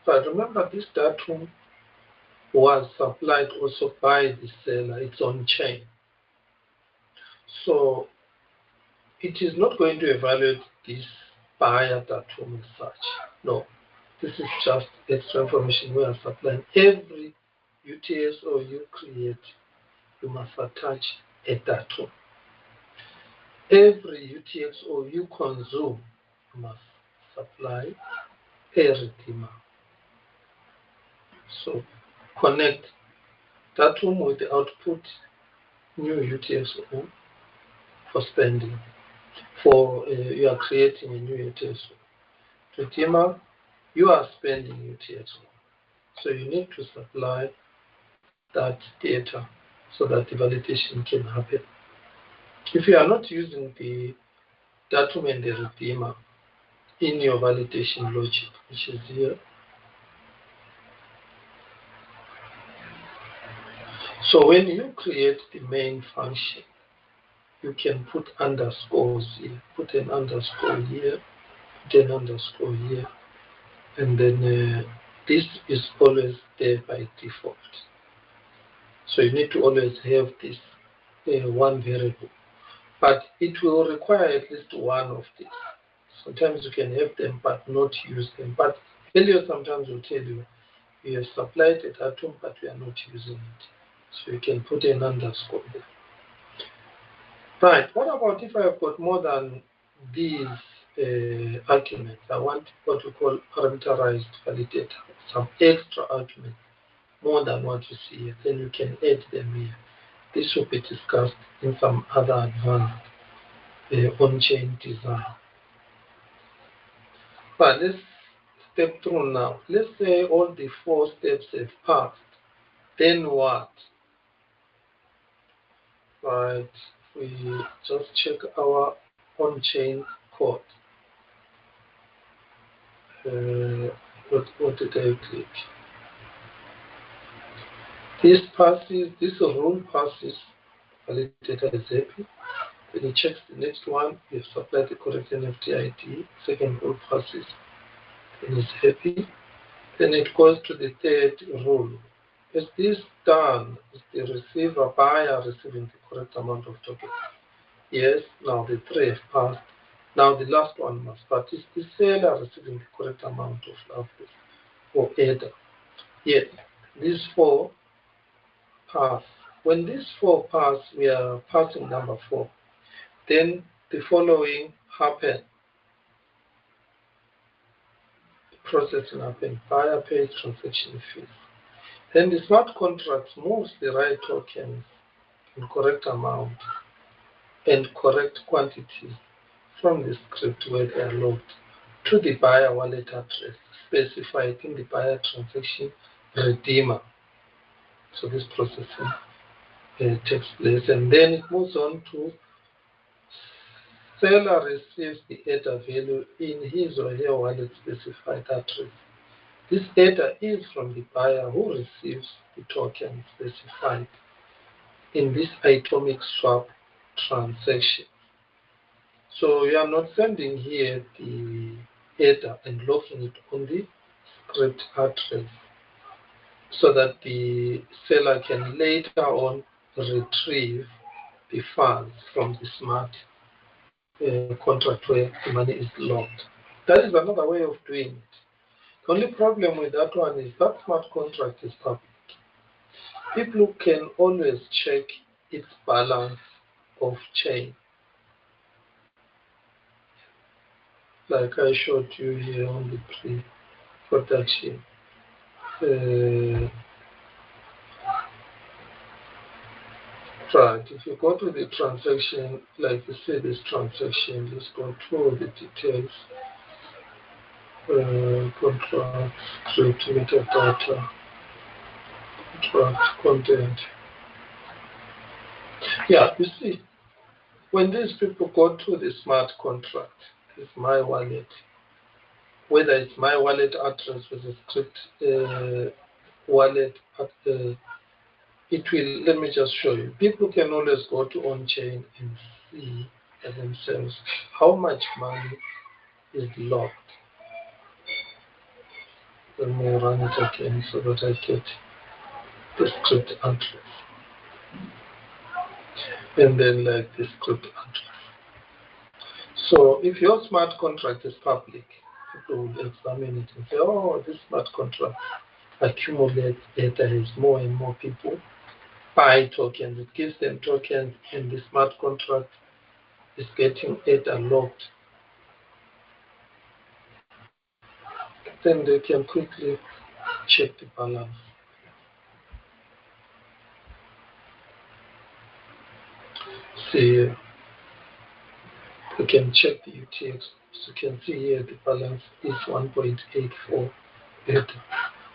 But remember, this datum was supplied also by the seller, its own chain. So it is not going to evaluate this buyer datum as such. No, this is just extra information we are supplying. Every UTXO you create, you must attach a datum. Every UTXO you consume, you must supply a redeemer. So connect datum with the output new UTXO for spending. You are creating a new UTXO. Redeemer, you are spending UTXO. So you need to supply that data so that the validation can happen. If you are not using the datum and the redeemer in your validation logic, which is here, so when you create the main function, you can put underscores here, put an underscore here, put an underscore here, and then this is always there by default. So you need to always have this one variable, but it will require at least one of these. Sometimes you can have them but not use them. But earlier sometimes will tell you you have supplied a datum but we are not using it. So you can put an underscore there. Right. What about if I have got more than these arguments? I want what we call parameterized validator, some extra arguments, more than what you see here. Then you can add them here. This will be discussed in some other advanced on-chain design. But let's step through now. Let's say all the 4 steps have passed. Then what? Right. We just check our on-chain code. What did I click? This rule passes, validator is happy. Then he checks the next one, we have supplied the correct NFT ID. Second rule passes, then he's happy. Then it goes to the third rule. Is this done? Is the receiver buyer receiving the correct amount of tokens? Yes, now the 3 have passed. Now the last one must, but is the seller receiving the correct amount of levels or ADA? Yes, these 4 pass. When these 4 pass, we are passing number 4. Then the following happen. Processing happen. Buyer pays transaction fees. Then the smart contract moves the right tokens in correct amount and correct quantities from the script where they are logged to the buyer wallet address specified in the buyer transaction redeemer. So this processing takes place, and then it moves on to seller receives the ADA value in his or her wallet specified address. This ADA is from the buyer who receives the token specified in this atomic swap transaction. So you are not sending here the ADA and locking it on the script address so that the seller can later on retrieve the funds from the smart contract where the money is locked. That is another way of doing it. The only problem with that one is that smart contract is public. People can always check its balance of chain. Like I showed you here on the pre-production. Right, if you go to the transaction, like you see this transaction, let's go through the details. Contract, script, metadata, contract, content. Yeah, you see, when these people go to the smart contract, it's my wallet, whether it's my wallet address with a script wallet, it will, let me just show you. People can always go to on-chain and see for themselves how much money is locked. Let me run it again so that I get the script address. And then like the script address. So if your smart contract is public, people will examine it and say, oh, this smart contract accumulates data as more and more people buy tokens. It gives them tokens, and the smart contract is getting data locked. Then they can quickly check the balance. See, you can check the UTX. So you can see here the balance is 1.84 beta.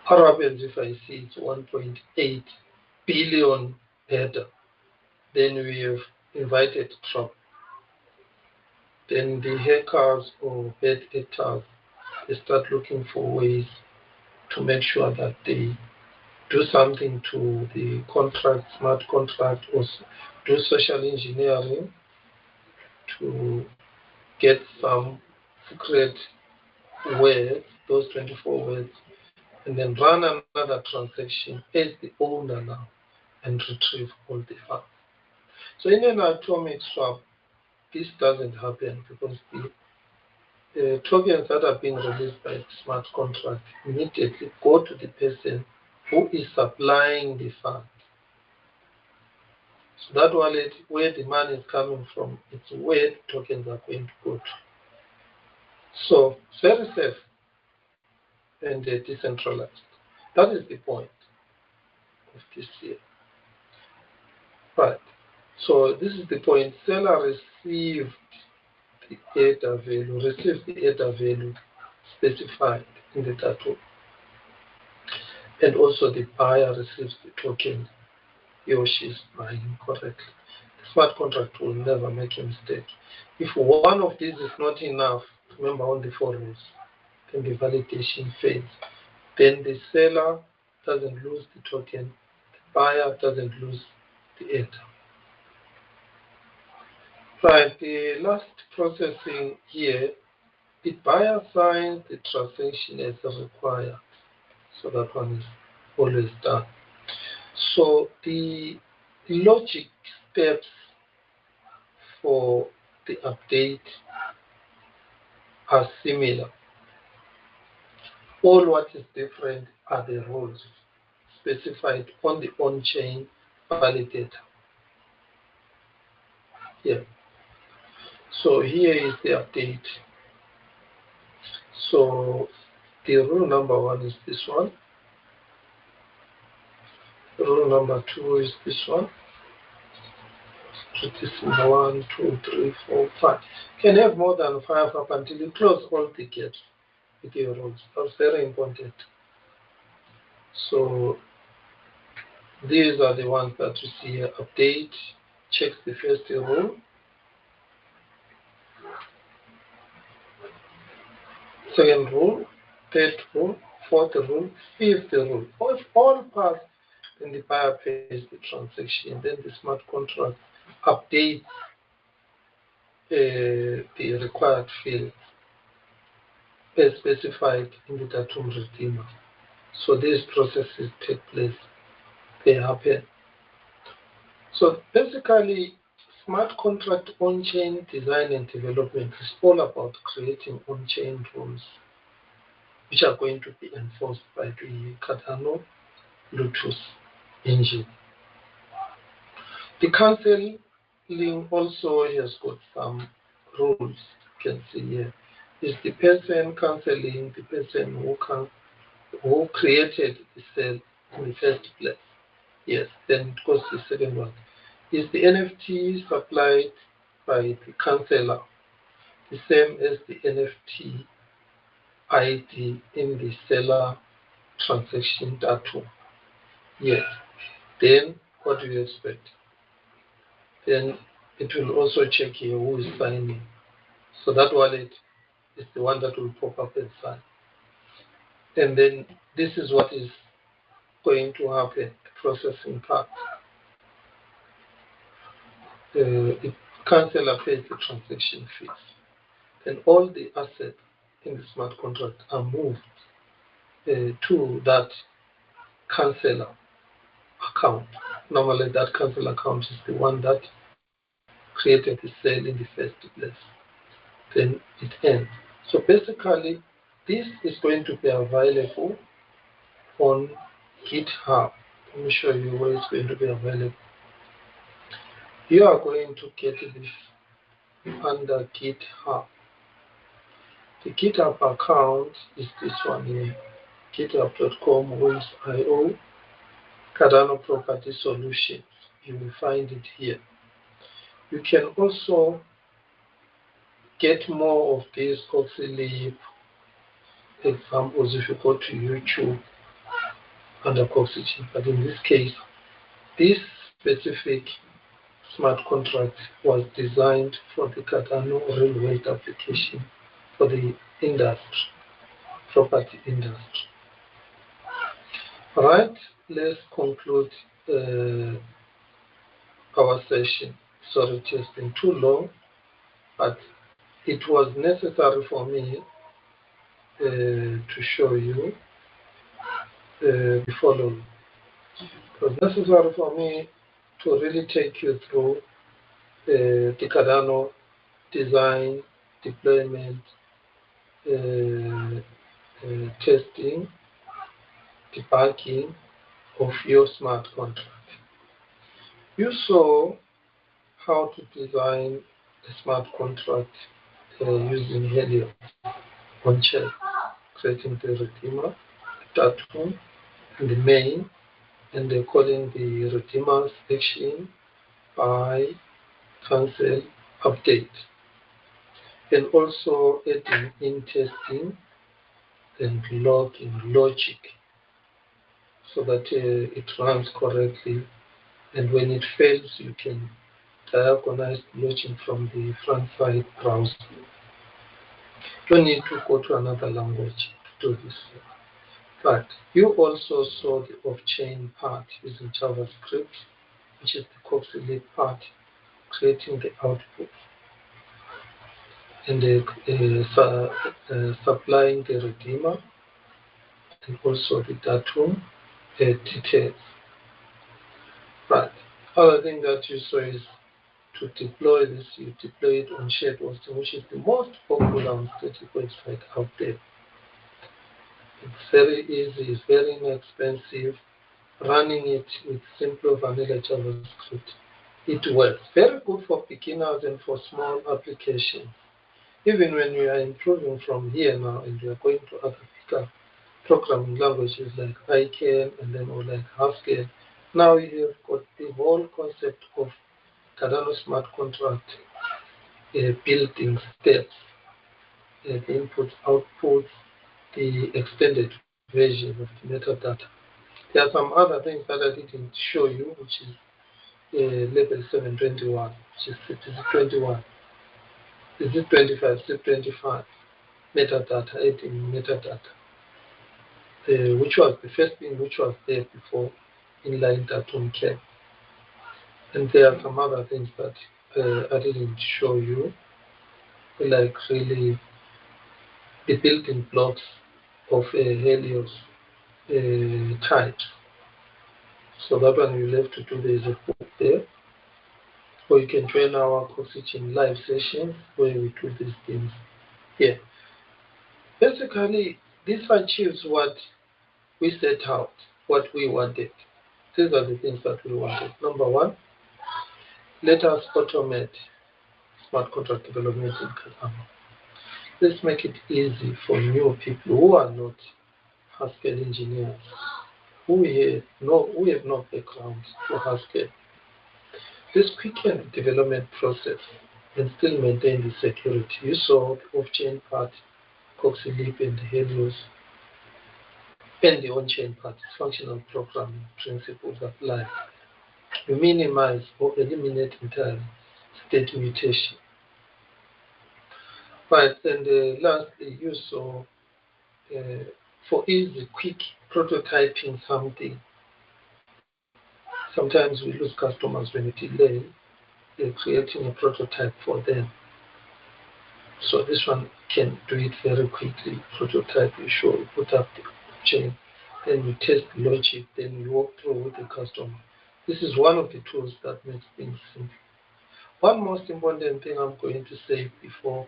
What happens if I see it's 1.8 billion beta? Then we have invited trouble. Then the hackers or bad actors, they start looking for ways to make sure that they do something to the contract, smart contract, or do social engineering to get some secret words, those 24 words, and then run another transaction as the owner now and retrieve all the funds. So in an atomic swap, this doesn't happen because the tokens that are being released by the smart contract immediately go to the person who is supplying the fund. So that wallet, where the money is coming from, it's where the tokens are going to go to. So it's very safe and decentralized. That is the point of this here. Right. So this is the point. Seller received the ADA value, receives the ADA value specified in the data, and also the buyer receives the token he or she is buying correctly. The smart contract will never make a mistake. If one of these is not enough, remember on the four rules, then the validation fails. Then the seller doesn't lose the token, the buyer doesn't lose the ADA. Right, the last processing here, the buyer signs the transaction as required. So that one is always done. So the logic steps for the update are similar. All what is different are the rules specified on the on-chain validator. Here. So here is the update. So the rule number one is this one. Rule number two is this one. So this is 1, 2, 3, 4, 5. You can have more than 5 up until you close all the gaps with your rules. That's very important. So these are the ones that you see here. Update, checks the first rule, second rule, third rule, fourth rule, fifth rule. If all pass, then the buyer pays the transaction. Then the smart contract updates the required field as specified in the datum redeemer. So these processes take place, they happen. So basically, smart contract on-chain design and development is all about creating on-chain rules which are going to be enforced by the Cardano Bluetooth engine. The cancelling also has got some rules you can see here. Is the person cancelling the person who created the cell in the first place? Yes, then it goes to the second one. Is the NFT supplied by the canceller the same as the NFT ID in the seller transaction data? Yes. Then what do you expect? Then it will also check here who is signing. So that wallet is the one that will pop up and sign. And then this is what is going to happen, the processing part. The canceller pays the transaction fees. Then all the assets in the smart contract are moved to that cancel account. Normally, that cancel account is the one that created the sale in the first place. Then it ends. So basically, this is going to be available on GitHub. Let me show you where it's going to be available. You are going to get this under GitHub. The GitHub account is this one here, github.com/io Cardano Property Solutions. You will find it here. You can also get more of these CoxyLib examples if you go to YouTube under Coxygen. But in this case, this specific smart contract was designed for the Cardano real world application for the industry, property industry. All right, let's conclude our session. Sorry, it has been too long, but it was necessary for me to show you the following. It was necessary for me to really take you through the Cardano design, deployment, testing, debugging of your smart contract. You saw how to design a smart contract using Helios on chain, creating the redeemer, the datum, and the main, and calling the redeemers action, buy, cancel, update, and also adding in testing and logging logic so that it runs correctly. And when it fails, you can diagonalize the logic from the front side browser. You don't need to go to another language to do this. Right. You also saw the off-chain part using JavaScript, which is the CoxyLib part, creating the output and supplying the redeemer and also the datum details. Right. Other thing that you saw is to deploy this, you deploy it on shared hosting, which is the most popular on static website out there. It's very easy, it's very inexpensive. Running it with simple vanilla JavaScript, it works. Very good for beginners and for small applications. Even when you are improving from here now and you are going to other bigger programming languages like ICANN and then or like Haskell, now you have got the whole concept of Cardano smart contract building steps, the inputs, outputs, the extended version of the metadata. There are some other things that I didn't show you, which is level 721, which is CPC21. Is it 25, CIP25? Metadata, adding metadata, which was the first thing which was there before inline datum cap. And there are some other things that I didn't show you, like really the building blocks of Helios types. So that one you'll have to do, there's a book there, or you can join our Oxygen live sessions where we do these things here. Basically, this achieves what we set out, what we wanted. These are the things that we wanted. Number one, let us automate smart contract development in Cardano. Let's make it easy for new people who are not Haskell engineers, who have no background to Haskell. Let's quicken the development process and still maintain the security. You saw the off-chain part, CoxyLib and Helios, and the on-chain part is functional programming principles apply. You minimize or eliminate entirely state mutation. Right, and lastly, you saw for easy, quick prototyping something. Sometimes we lose customers when we delay creating a prototype for them. So this one can do it very quickly. Prototype, you show, put up blockchain, then you test logic, then you walk through with the customer. This is one of the tools that makes things simple. One most important thing I'm going to say before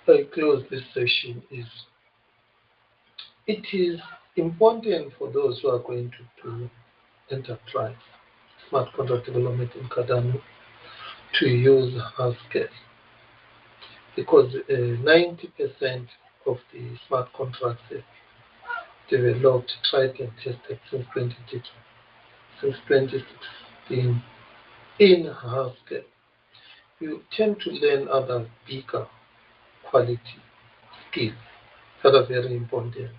I close this session is it is important for those who are going to do enterprise smart contract development in Cardano to use Haskell because 90% of the smart contracts developed, tried and tested since 2016 in Haskell. You tend to learn other bigger quality skills that are very important.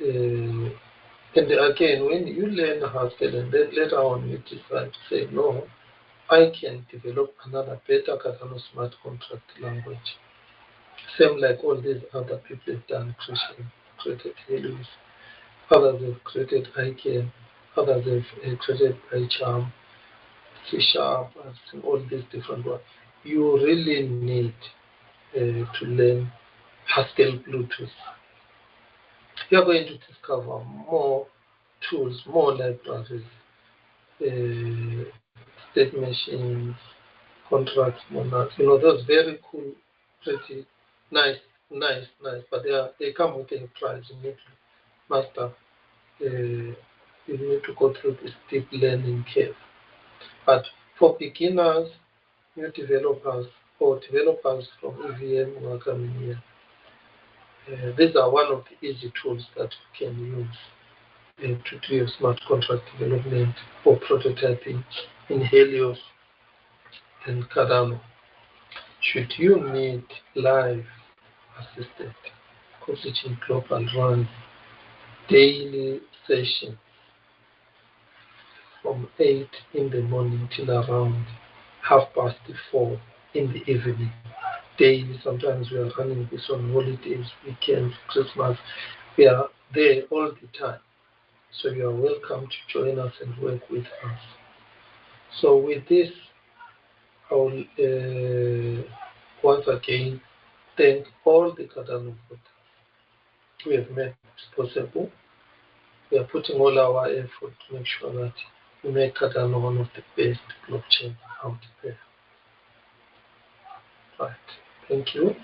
Uh, and again, when you learn Haskell and then later on you decide to say, no, I can develop another better Cardano smart contract language. Same like all these other people have done, Christian created Helios, others have created ICANN, others have created PyCharm, C Sharp, I've seen all these different ones. You really need to learn Haskell Bluetooth. You're going to discover more tools, more libraries, state machines, contracts, monarchs. Those very cool, pretty nice, but they come with a price. You need to master. You need to go through this deep learning curve. But for beginners, new developers, or developers from EVM who are coming here, these are one of the easy tools that you can use to do your smart contract development or prototyping in Helios and Cardano. Should you need live assisted coaching global runs daily sessions from 8 in the morning till around 4:30 in the evening. Daily, sometimes we are running this on holidays, weekends, Christmas. We are there all the time. So you are welcome to join us and work with us. So with this, I will once again thank all the Cardano voters who have made this possible. We are putting all our effort to make sure that we make Cardano one of the best blockchains out there. Right. Thank you.